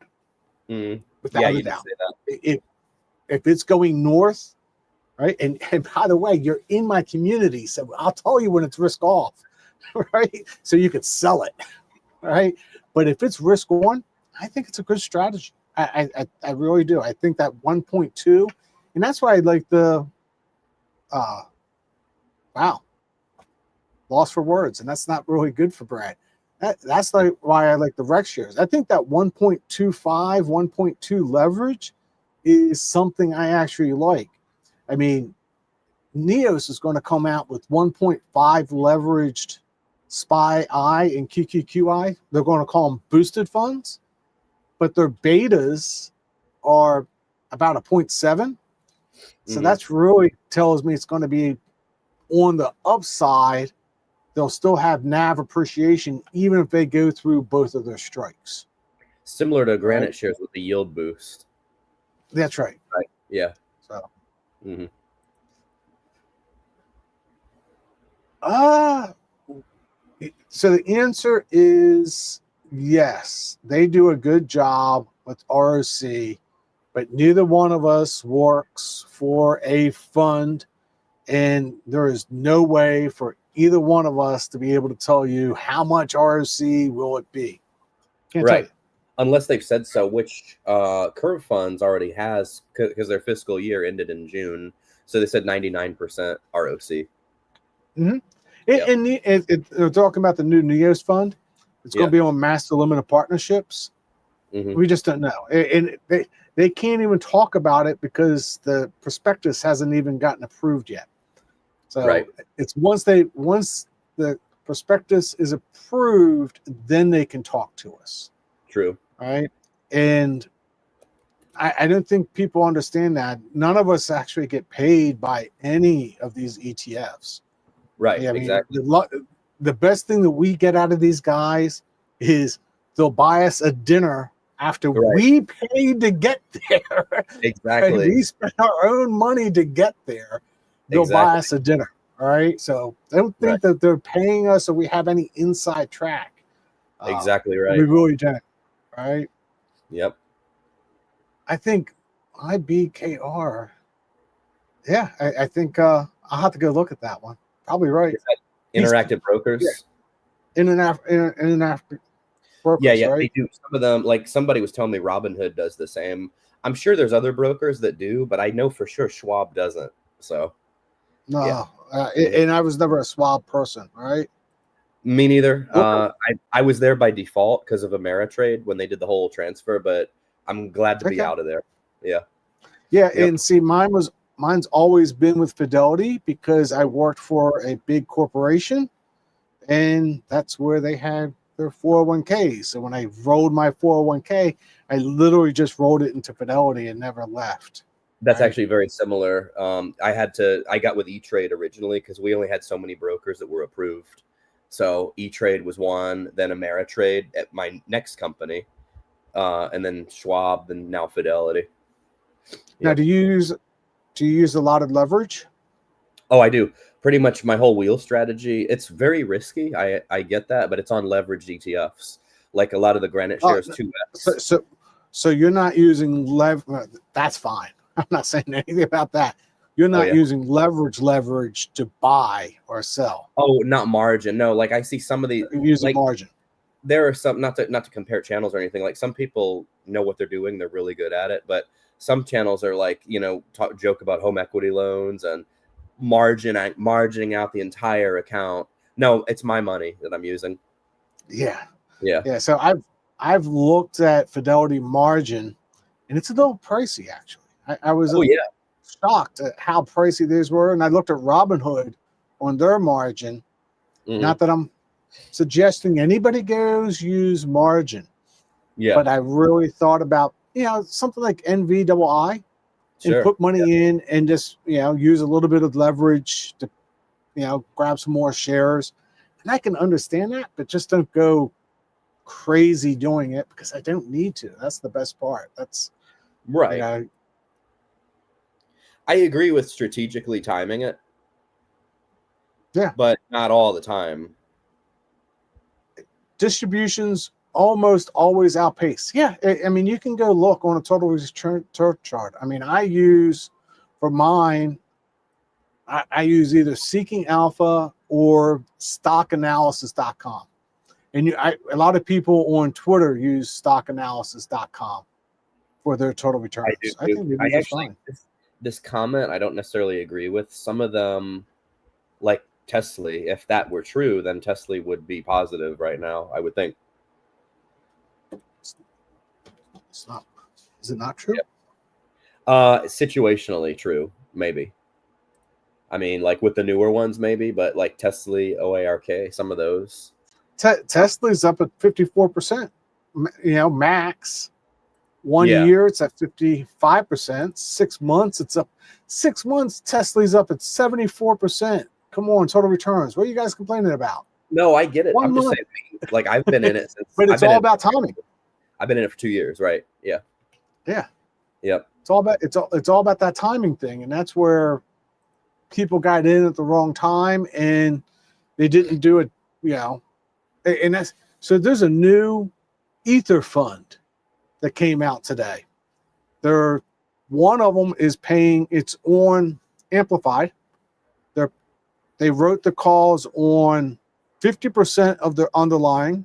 Without a doubt. If it's going north, right? And by the way, you're in my community, so I'll tell you when it's risk off, right? So you could sell it, right? But if it's risk on, I think it's a good strategy. I really do. I think that 1.2, and that's why I like the loss for words, and that's not really good for Brad. That's like why I like the Rex shares. I think that 1.25, 1.2 leverage is something I actually like. I mean, Neos is going to come out with 1.5 leveraged SPY-I and QQQI. They're going to call them boosted funds, but their betas are about a 0.7. So that's really tells me it's going to be on the upside. They'll still have NAV appreciation even if they go through both of their strikes. Similar to Granite shares with the yield boost. That's right. Right. Yeah. So. Mm-hmm. So the answer is yes. They do a good job with ROC, but neither one of us works for a fund, and there is no way for either one of us to be able to tell you how much ROC will it be. Can't tell you. Unless they've said so, which Curve Funds already has, because their fiscal year ended in June. So they said 99% ROC. Mm-hmm. They're talking about the new Neos fund. It's going to be on master limited partnerships. We just don't know. And they can't even talk about it because the prospectus hasn't even gotten approved yet. So it's once the prospectus is approved, then they can talk to us. True. Right. And I don't think people understand that. None of us actually get paid by any of these ETFs. Right. I mean, exactly. The best thing that we get out of these guys is they'll buy us a dinner after we paid to get there. Exactly. And we spent our own money to get there. They'll buy us a dinner. All right. So I don't think that they're paying us or we have any inside track. Exactly right. We really don't. Right. Yep. I think IBKR. Yeah, I think I'll have to go look at that one. Probably right. Interactive brokers. Yeah. Interactive brokers. Yeah, right? they do. Some of them, like somebody was telling me, Robinhood does the same. I'm sure there's other brokers that do, but I know for sure Schwab doesn't. So no, and I was never a Schwab person, right? Me neither. I was there by default because of Ameritrade when they did the whole transfer, but I'm glad to be out of there. Yeah. Yeah, and see, mine's always been with Fidelity because I worked for a big corporation, and that's where they had their 401ks. So when I rolled my 401k, I literally just rolled it into Fidelity and never left. That's actually very similar. I got with E-Trade originally because we only had so many brokers that were approved. So E-Trade was one, then Ameritrade at my next company, and then Schwab, and now Fidelity. Now, do you use a lot of leverage? Oh, I do. Pretty much my whole wheel strategy. It's very risky. I get that, but it's on leveraged ETFs, like a lot of the Granite shares 2X. So you're not using leverage. That's fine. I'm not saying anything about that. You're not using leverage to buy or sell. Oh, not margin. No, like I see some of the using margin. There are some, not to compare channels or anything. Like some people know what they're doing; they're really good at it. But some channels are like, joke about home equity loans and margining out the entire account. No, it's my money that I'm using. Yeah. Yeah. So I've looked at Fidelity margin, and it's a little pricey actually. I was shocked at how pricey these were, and I looked at Robinhood on their margin. Not that I'm suggesting anybody goes use margin, but I really thought about something like NVII and put money in and just use a little bit of leverage to grab some more shares, and I can understand that, but just don't go crazy doing it because I don't need to. That's the best part. That's right. I agree with strategically timing it. Yeah. But not all the time. Distributions almost always outpace. Yeah. I mean, you can go look on a total return chart. I mean, I use for mine, I use either Seeking Alpha or stockanalysis.com. And a lot of people on Twitter use stockanalysis.com for their total returns. I think they're fine. This comment I don't necessarily agree with. Some of them, like Tesla, if that were true, then Tesla would be positive right now, I would think. It's not. Is it not true? Situationally true, maybe. I mean, like with the newer ones, maybe, but like Tesla, OARK, some of those. Tesla's up at 54%. Max. 1 year, it's at 55%. 6 months, it's up. 6 months, Tesla's up at 74%. Come on, total returns. What are you guys complaining about? No, I get it. I'm just saying, like, I've been in it since. But it's all about timing. I've been in it for 2 years, right? Yeah. Yeah. Yep. It's all about that timing thing, and that's where people got in at the wrong time and they didn't do it. And that's so. There's a new Ether fund that came out today. One of them is paying. It's on Amplified. They wrote the calls on 50% of their underlying.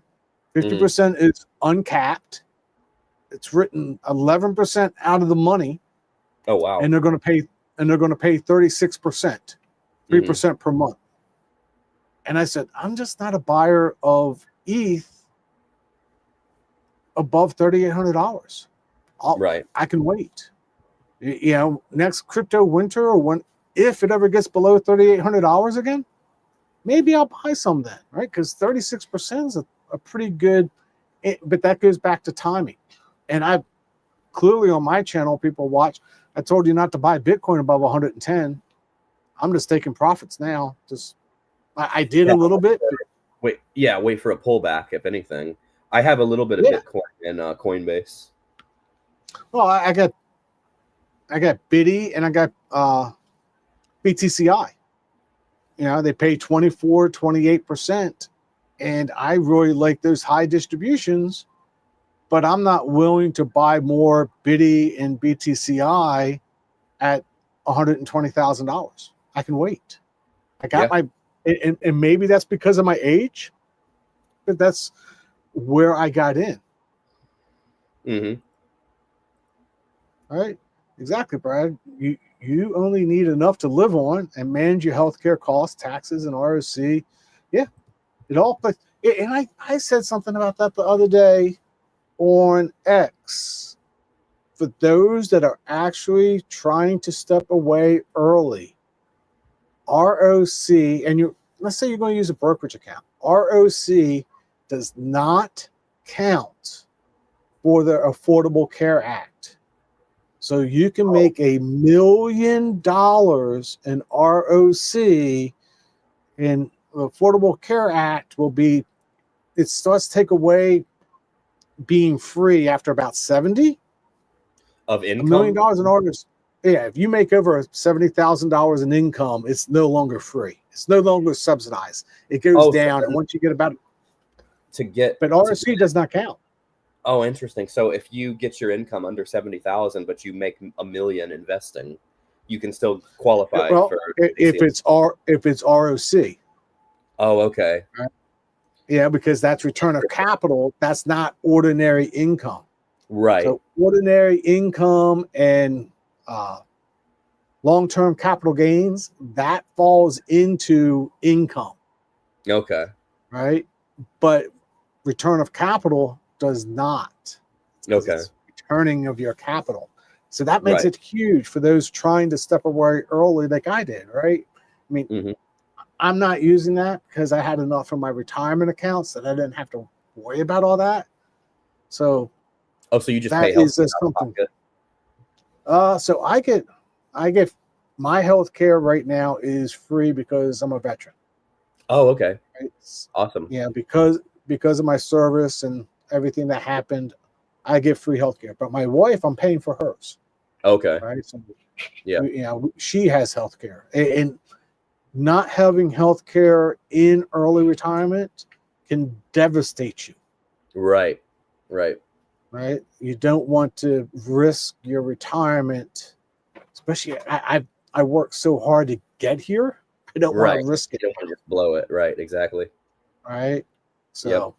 50% is uncapped. It's written 11% out of the money. Oh wow! And they're going to pay 36%, 3% per month. And I said, I'm just not a buyer of ETH above $3,800. Right. I can wait. You know, next crypto winter, or when, if it ever gets below $3,800 again, maybe I'll buy some then, right? Because 36% is a pretty good, but that goes back to timing. And I've clearly on my channel, people watch. I told you not to buy Bitcoin above 110. I'm just taking profits now. Just I did a little bit. Wait for a pullback, if anything. I have a little bit of Bitcoin in Coinbase. Well, I got Biddy and I got BTCI. You know, they pay 24, 28%. And I really like those high distributions, but I'm not willing to buy more Biddy and BTCI at $120,000. I can wait. I got my, and maybe that's because of my age, but that's where I got in. Mm-hmm. All right. Exactly, Brad. You only need enough to live on and manage your healthcare costs, taxes, and ROC. Yeah. It all, but, and I said something about that the other day on X. For those that are actually trying to step away early, ROC, and let's say you're going to use a brokerage account, ROC does not count for the Affordable Care Act. So you can make $1 million in ROC, and the Affordable Care Act will be, it starts to take away being free after about 70 of income. $1 million in orders. Yeah, if you make over $70,000 in income, it's no longer free. It's no longer subsidized. It goes down, and once you get about but RSC does not count. Oh, interesting. So if you get your income under 70,000, but you make $1 million investing, you can still qualify for. If it's ROC. Oh, okay. Right? Yeah, because that's return of capital. That's not ordinary income. Right. So ordinary income and long-term capital gains, that falls into income. Okay. Right. But return of capital does not. Okay. It's returning of your capital. So that makes it huge for those trying to step away early like I did, right? I mean, I'm not using that because I had enough from my retirement accounts that I didn't have to worry about all that. So so you just pay health care out of pocket? So I get my health care right now is free because I'm a veteran. Oh, okay. Right? Awesome. Yeah, because of my service and everything that happened, I get free health care. But my wife, I'm paying for hers. Okay. Right. So, yeah. You know, she has health care, and not having health care in early retirement can devastate you. Right. Right. Right. You don't want to risk your retirement, especially I worked so hard to get here. I don't want to risk it. You don't want to just blow it. Right. Exactly. Right. So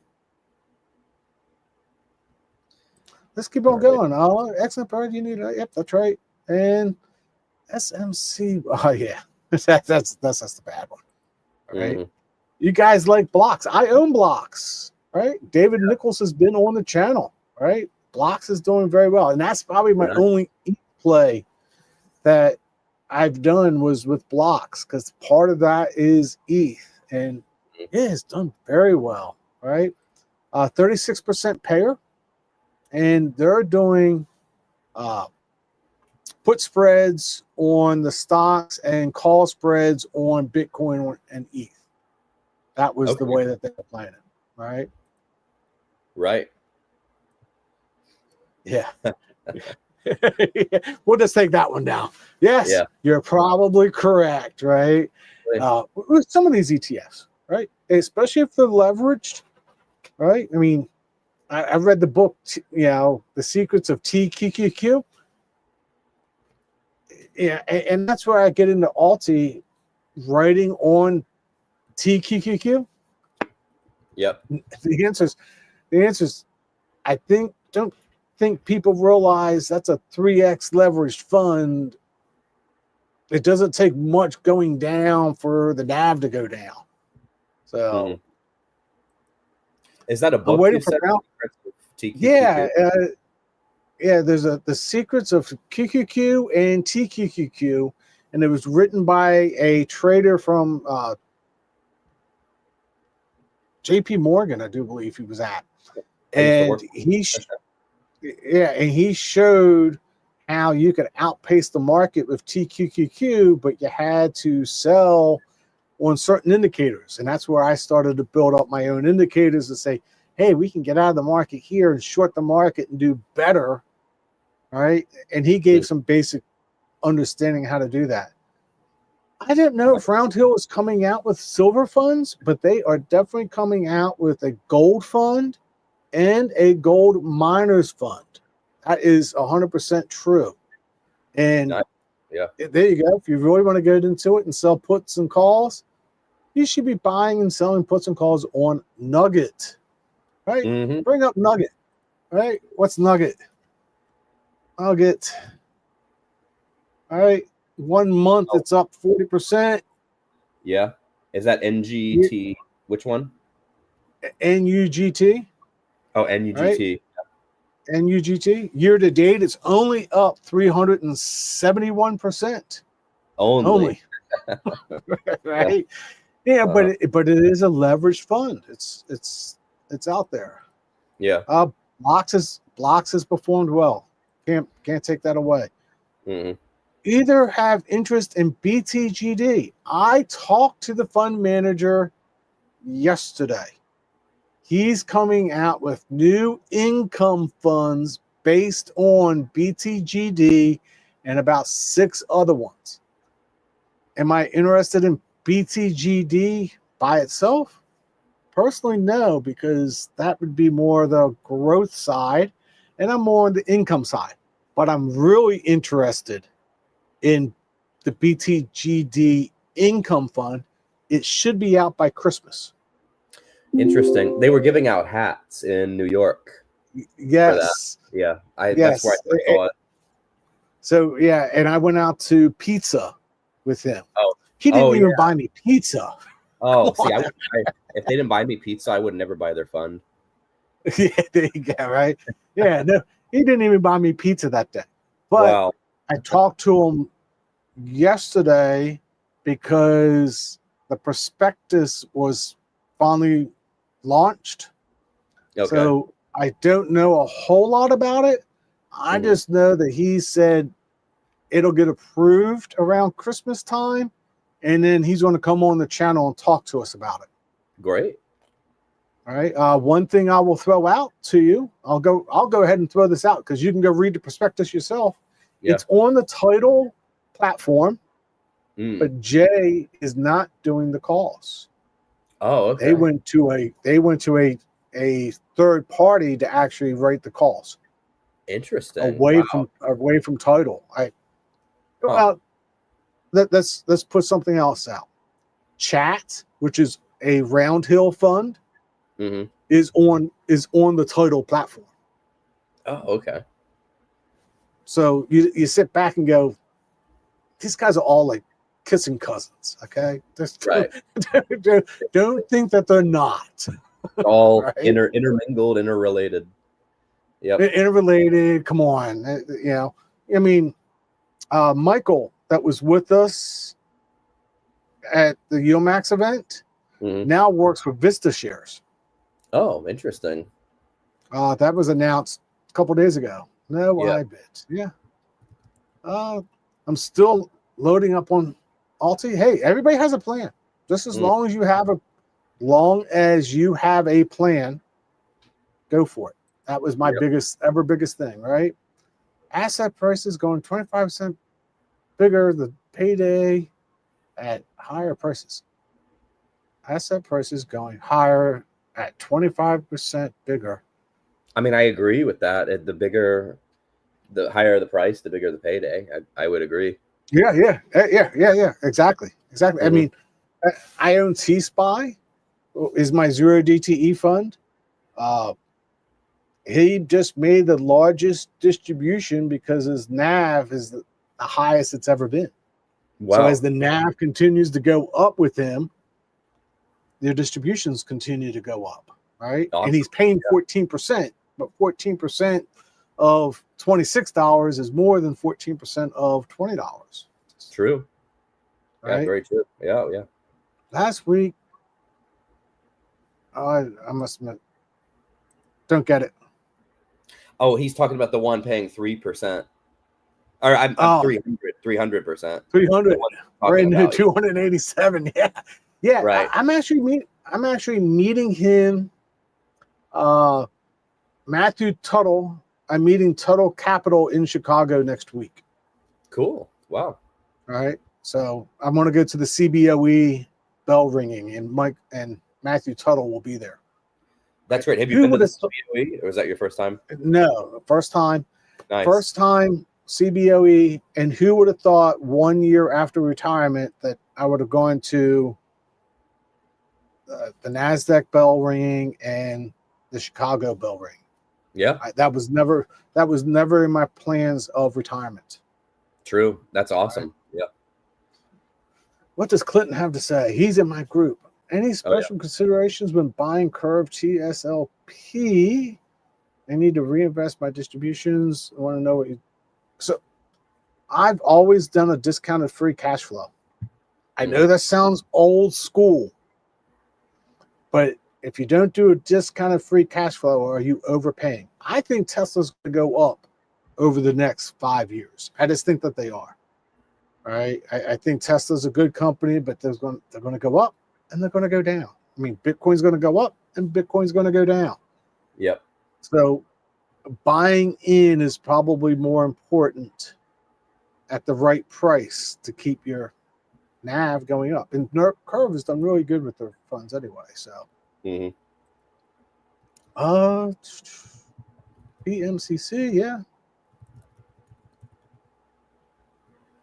let's keep on going. Excellent, Bird. You need it. Yep, that's right. And SMC. Oh yeah, that's the bad one. All right. You guys like blocks. I own blocks. Right. David Nichols has been on the channel. Right. Blocks is doing very well, and that's probably my only play that I've done was with blocks, because part of that is ETH, and it has done very well. Right. 36% payer, and they're doing put spreads on the stocks and call spreads on Bitcoin and ETH. That was the way that they were playing it. Right. Right. Yeah. We'll just take that one down. Yes, you're probably correct, right? With some of these ETFs, right? Especially if they're leveraged, right? I mean, I read the book, The Secrets of TQQQ. Yeah, and that's where I get into Alti writing on TQQQ. Yep. The answers, I don't think people realize that's a 3x leveraged fund. It doesn't take much going down for the NAV to go down. So is that a book? I'm waiting for now. Yeah, there's the secrets of QQQ and TQQQ, and it was written by a trader from JP Morgan, I do believe he was at. And he showed how you could outpace the market with TQQQ, but you had to sell on certain indicators. And that's where I started to build up my own indicators to say, hey, we can get out of the market here and short the market and do better. Right. And he gave some basic understanding how to do that. I didn't know if Roundhill was coming out with silver funds, but they are definitely coming out with a gold fund and a gold miners fund. That is 100% true. And there you go. If you really want to get into it and sell puts and calls, you should be buying and selling puts and calls on Nugget. Right? Mm-hmm. Bring up Nugget. Right? What's Nugget? Nugget. All right. 1 month, it's up 40%. Yeah. Is that NGT? Which one? NUGT. Oh, NUGT. Right? NUGT. Year to date, it's only up 371%. Only. Right? Yeah, but it is a leveraged fund. It's out there. Yeah. Blocks has performed well. Can't take that away. Mm-hmm. Either have interest in BTGD. I talked to the fund manager yesterday. He's coming out with new income funds based on BTGD and about 6 other ones. Am I interested in BTGD by itself? Personally, no, because that would be more the growth side, and I'm more on the income side. But I'm really interested in the BTGD income fund. It should be out by Christmas. Interesting. They were giving out hats in New York. Yes. Yeah. That's where I saw it. So yeah, and I went out to pizza with him. Oh, he didn't even buy me pizza. Oh, see, if they didn't buy me pizza, I would never buy their fund. Yeah, there you go. Right. Yeah. No, he didn't even buy me pizza that day. But wow. I talked to him yesterday because the prospectus was finally launched. Okay. So I don't know a whole lot about it. I just know that he said it'll get approved around Christmas time, and then he's going to come on the channel and talk to us about it. Great. All right. One thing I will throw out to you, I'll go ahead and throw this out because you can go read the prospectus yourself. Yeah. It's on the title platform, but Jay is not doing the calls. Oh, okay. They went to a third party to actually write the calls. Interesting. Away from title. Let's put something else out. Chat, which is a Roundhill fund, is on the title platform. Oh, okay. So you sit back and go, these guys are all like kissing cousins, okay? Don't think that they're not. All right? Intermingled, interrelated. Yep. Interrelated, come on. I mean, Michael, that was with us at the YieldMax event, now works for Vista Shares. Oh, interesting. That was announced a couple days ago. No, I bet. Yeah. I'm still loading up on Alti. Hey, everybody has a plan. Just as long as you have a plan, go for it. That was my biggest thing, right? Asset prices going 25% bigger, the payday at higher prices. Asset prices going higher at 25% bigger. I mean, I agree with that. The higher the price, the bigger the payday. I would agree. Yeah. Exactly. I mean, I own T-SPY, is my 0 DTE fund. He just made the largest distribution because his NAV is the highest it's ever been. Wow. So as the NAV continues to go up with him, their distributions continue to go up, right? Awesome. And he's paying 14%, but 14% of $26 is more than 14% of $20. True. Right? Yeah, very true. Yeah, yeah. Last week, I must admit, don't get it. Oh, he's talking about the one paying 3%. Or I'm 300%. 300, brand new 287. Yeah, yeah. Right. I'm actually meeting him. Matthew Tuttle. I'm meeting Tuttle Capital in Chicago next week. Cool. Wow. All right. So I'm going to go to the CBOE bell ringing, and Mike and Matthew Tuttle will be there. That's great. Have you been to the CBOE, or was that your first time? No, first time. Nice. First time CBOE, and who would have thought 1 year after retirement that I would have gone to the NASDAQ bell ringing and the Chicago bell ring. Yeah. That was never in my plans of retirement. True. That's awesome. Right. Yeah. What does Clinton have to say? He's in my group. Any special considerations when buying Curve TSLP? I need to reinvest my distributions. I want to know what you. So I've always done a discounted free cash flow. I know that sounds old school, but if you don't do a discounted free cash flow, are you overpaying? I think Tesla's going to go up over the next 5 years. I just think that they are. All right. I think Tesla's a good company, but they're going to go up and they're going to go down. I mean, Bitcoin's going to go up and Bitcoin's going to go down. Yep. So buying in is probably more important at the right price to keep your NAV going up. And Curve has done really good with their funds anyway. So, PMCC, yeah.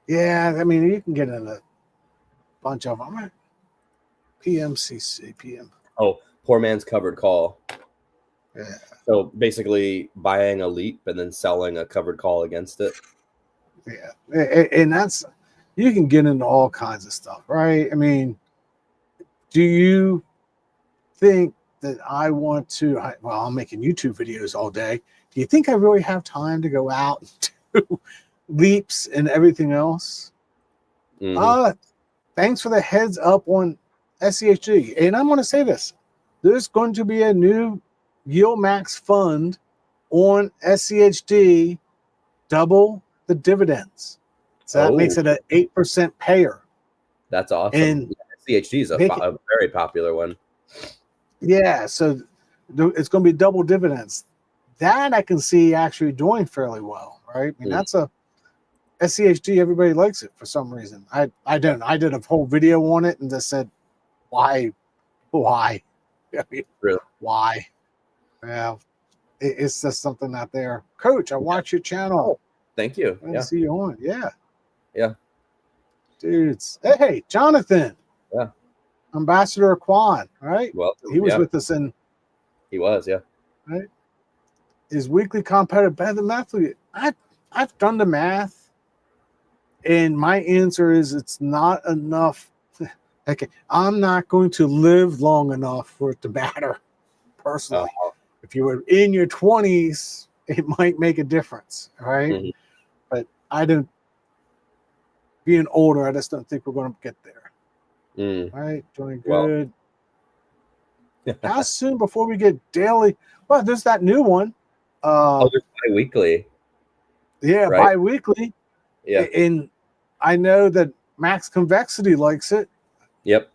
Yeah, I mean, you can get in a bunch of them. PMCC, PM. Oh, poor man's covered call. Yeah. So basically buying a leap and then selling a covered call against it. Yeah. And that's, you can get into all kinds of stuff, right? I mean, do you think that I want to, well, I'm making YouTube videos all day. Do you think I really have time to go out and do leaps and everything else? Thanks for the heads up on SCHG. And I'm going to say this. There's going to be a new YieldMax fund on SCHD, double the dividends. So that makes it an 8% payer. That's awesome. And SCHD is a very popular one. Yeah, so it's going to be double dividends. That I can see actually doing fairly well, right? I mean, that's a SCHD. Everybody likes it for some reason. I don't. I did a whole video on it and just said, why? I mean, really? Why? Yeah, it's just something out there. Coach, I watch your channel. Oh, thank you. I see you on. Yeah. Yeah. Dudes. Hey, Jonathan. Yeah. Ambassador Quan, right? Well, he was with us in. He was, yeah. Right. Is weekly competitive better than monthly? I've done the math, and my answer is it's not enough. Okay, I'm not going to live long enough for it to matter. Personally, if you were in your 20s, it might make a difference, right? But I don't. Being older, I just don't think we're going to get there. All right, doing good. Well. How soon before we get daily? Well, there's that new one. There's bi-weekly. Yeah, right? Bi-weekly. Yeah. And I know that Max Convexity likes it. Yep.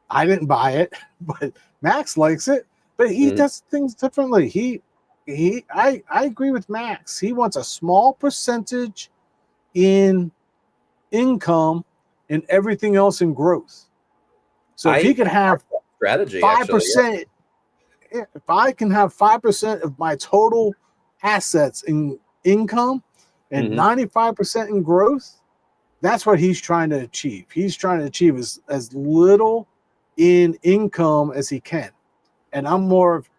I didn't buy it, but Max likes it. But he does things differently. I agree with Max. He wants a small percentage in income and everything else in growth. So if he could have strategy 5%, if I can have 5% of my total assets in income and 95% in growth, that's what he's trying to achieve. He's trying to achieve as little in income as he can. And I'm more of,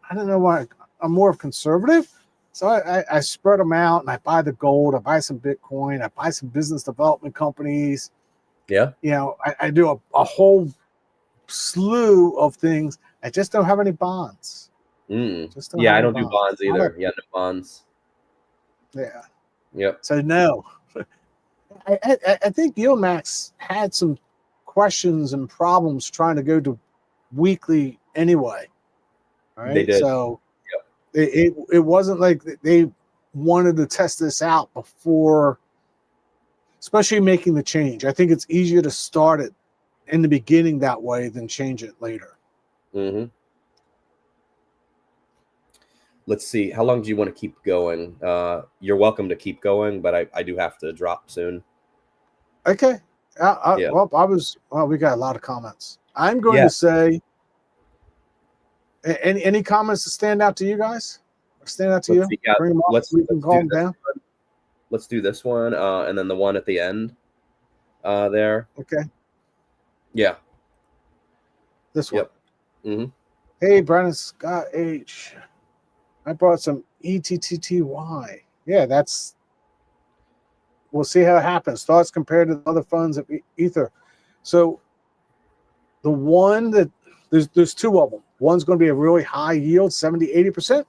I don't know why, I'm more of conservative. So I spread them out and I buy the gold, I buy some Bitcoin, I buy some business development companies. Yeah. You know, I do a whole slew of things. I just don't have any bonds. Just Yeah, I $100. don't do bonds either. Yeah, no bonds. Yeah. Yep. So no, I think YieldMax had some questions and problems trying to go to weekly anyway. All They right. did. So it wasn't like they wanted to test this out before, especially making the change. I think it's easier to start it in the beginning that way than change it later. Mm-hmm. Let's see. How long do you want to keep going? You're welcome to keep going, but I do have to drop soon. Okay. Yeah. Well, we got a lot of comments. I'm going Yeah. to say, any comments that stand out to you guys? Stand out to Let's you? see. Yeah, Bring them up. We can calm down. Let's do this one, and then the one at the end there. Okay. Yeah. This one. Yep. Mm-hmm. Hey, Brandon Scott H. I brought some ETTTY. Yeah, we'll see how it happens. Thoughts compared to the other funds of Ether. So the one that there's two of them. One's going to be a really high yield, 70, 80%,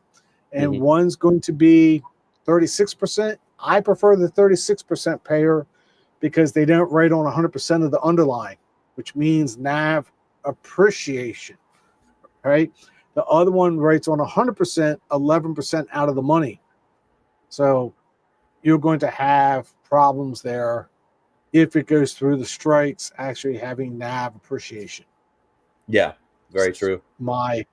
and one's going to be 36%. I prefer the 36% payer because they don't rate on 100% of the underlying, which means NAV appreciation, right? The other one rates on 100%, 11% out of the money. So you're going to have problems there if it goes through the strikes, actually having NAV appreciation. Yeah, very true. My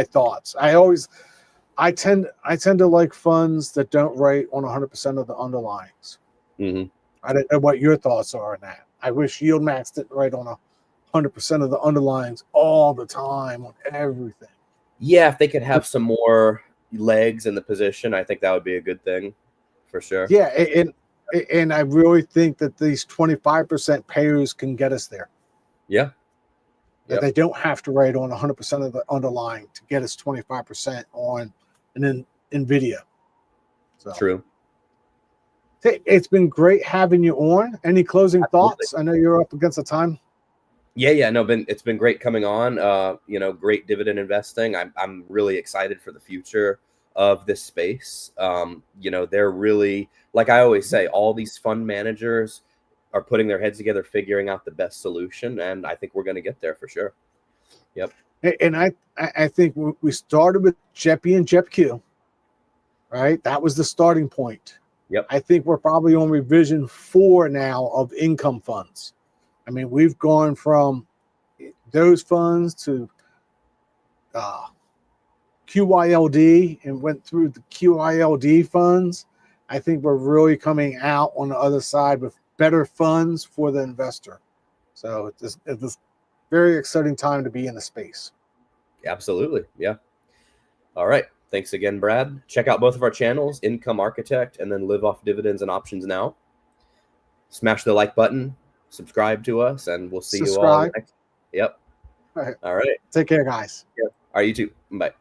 thoughts. I tend to like funds that don't rate on 100% of the underlyings. I don't know what your thoughts are on that. I wish YieldMax didn't rate on 100% of the underlyings all the time on everything. Yeah, if they could have some more legs in the position, I think that would be a good thing for sure. Yeah, and I really think that these 25% payers can get us there. Yeah. That they don't have to rate on 100% of the underlying to get us 25% on an NVIDIA. So. True. Hey, it's been great having you on. Any closing thoughts? I know you're up against the time. Yeah, no, it's been great coming on. Great dividend investing. I'm really excited for the future of this space. They're really, like I always say, all these fund managers are putting their heads together, figuring out the best solution, and I think we're going to get there for sure. Yep. And I think we started with JEPI and JEPQ, right? That was the starting point. Yep. I think we're probably on revision 4 now of income funds. I mean, we've gone from those funds to QYLD and went through the QYLD funds. I think we're really coming out on the other side with better funds for the investor. So it's a very exciting time to be in the space. Absolutely. Yeah. All right. Thanks again, Brad. Check out both of our channels, Income Architect and then Live Off Dividends and Options Now. Smash the like button, subscribe to us, and we'll see you all next. Yep. All right. All right. Take care, guys. Yep. All right, you too. Bye.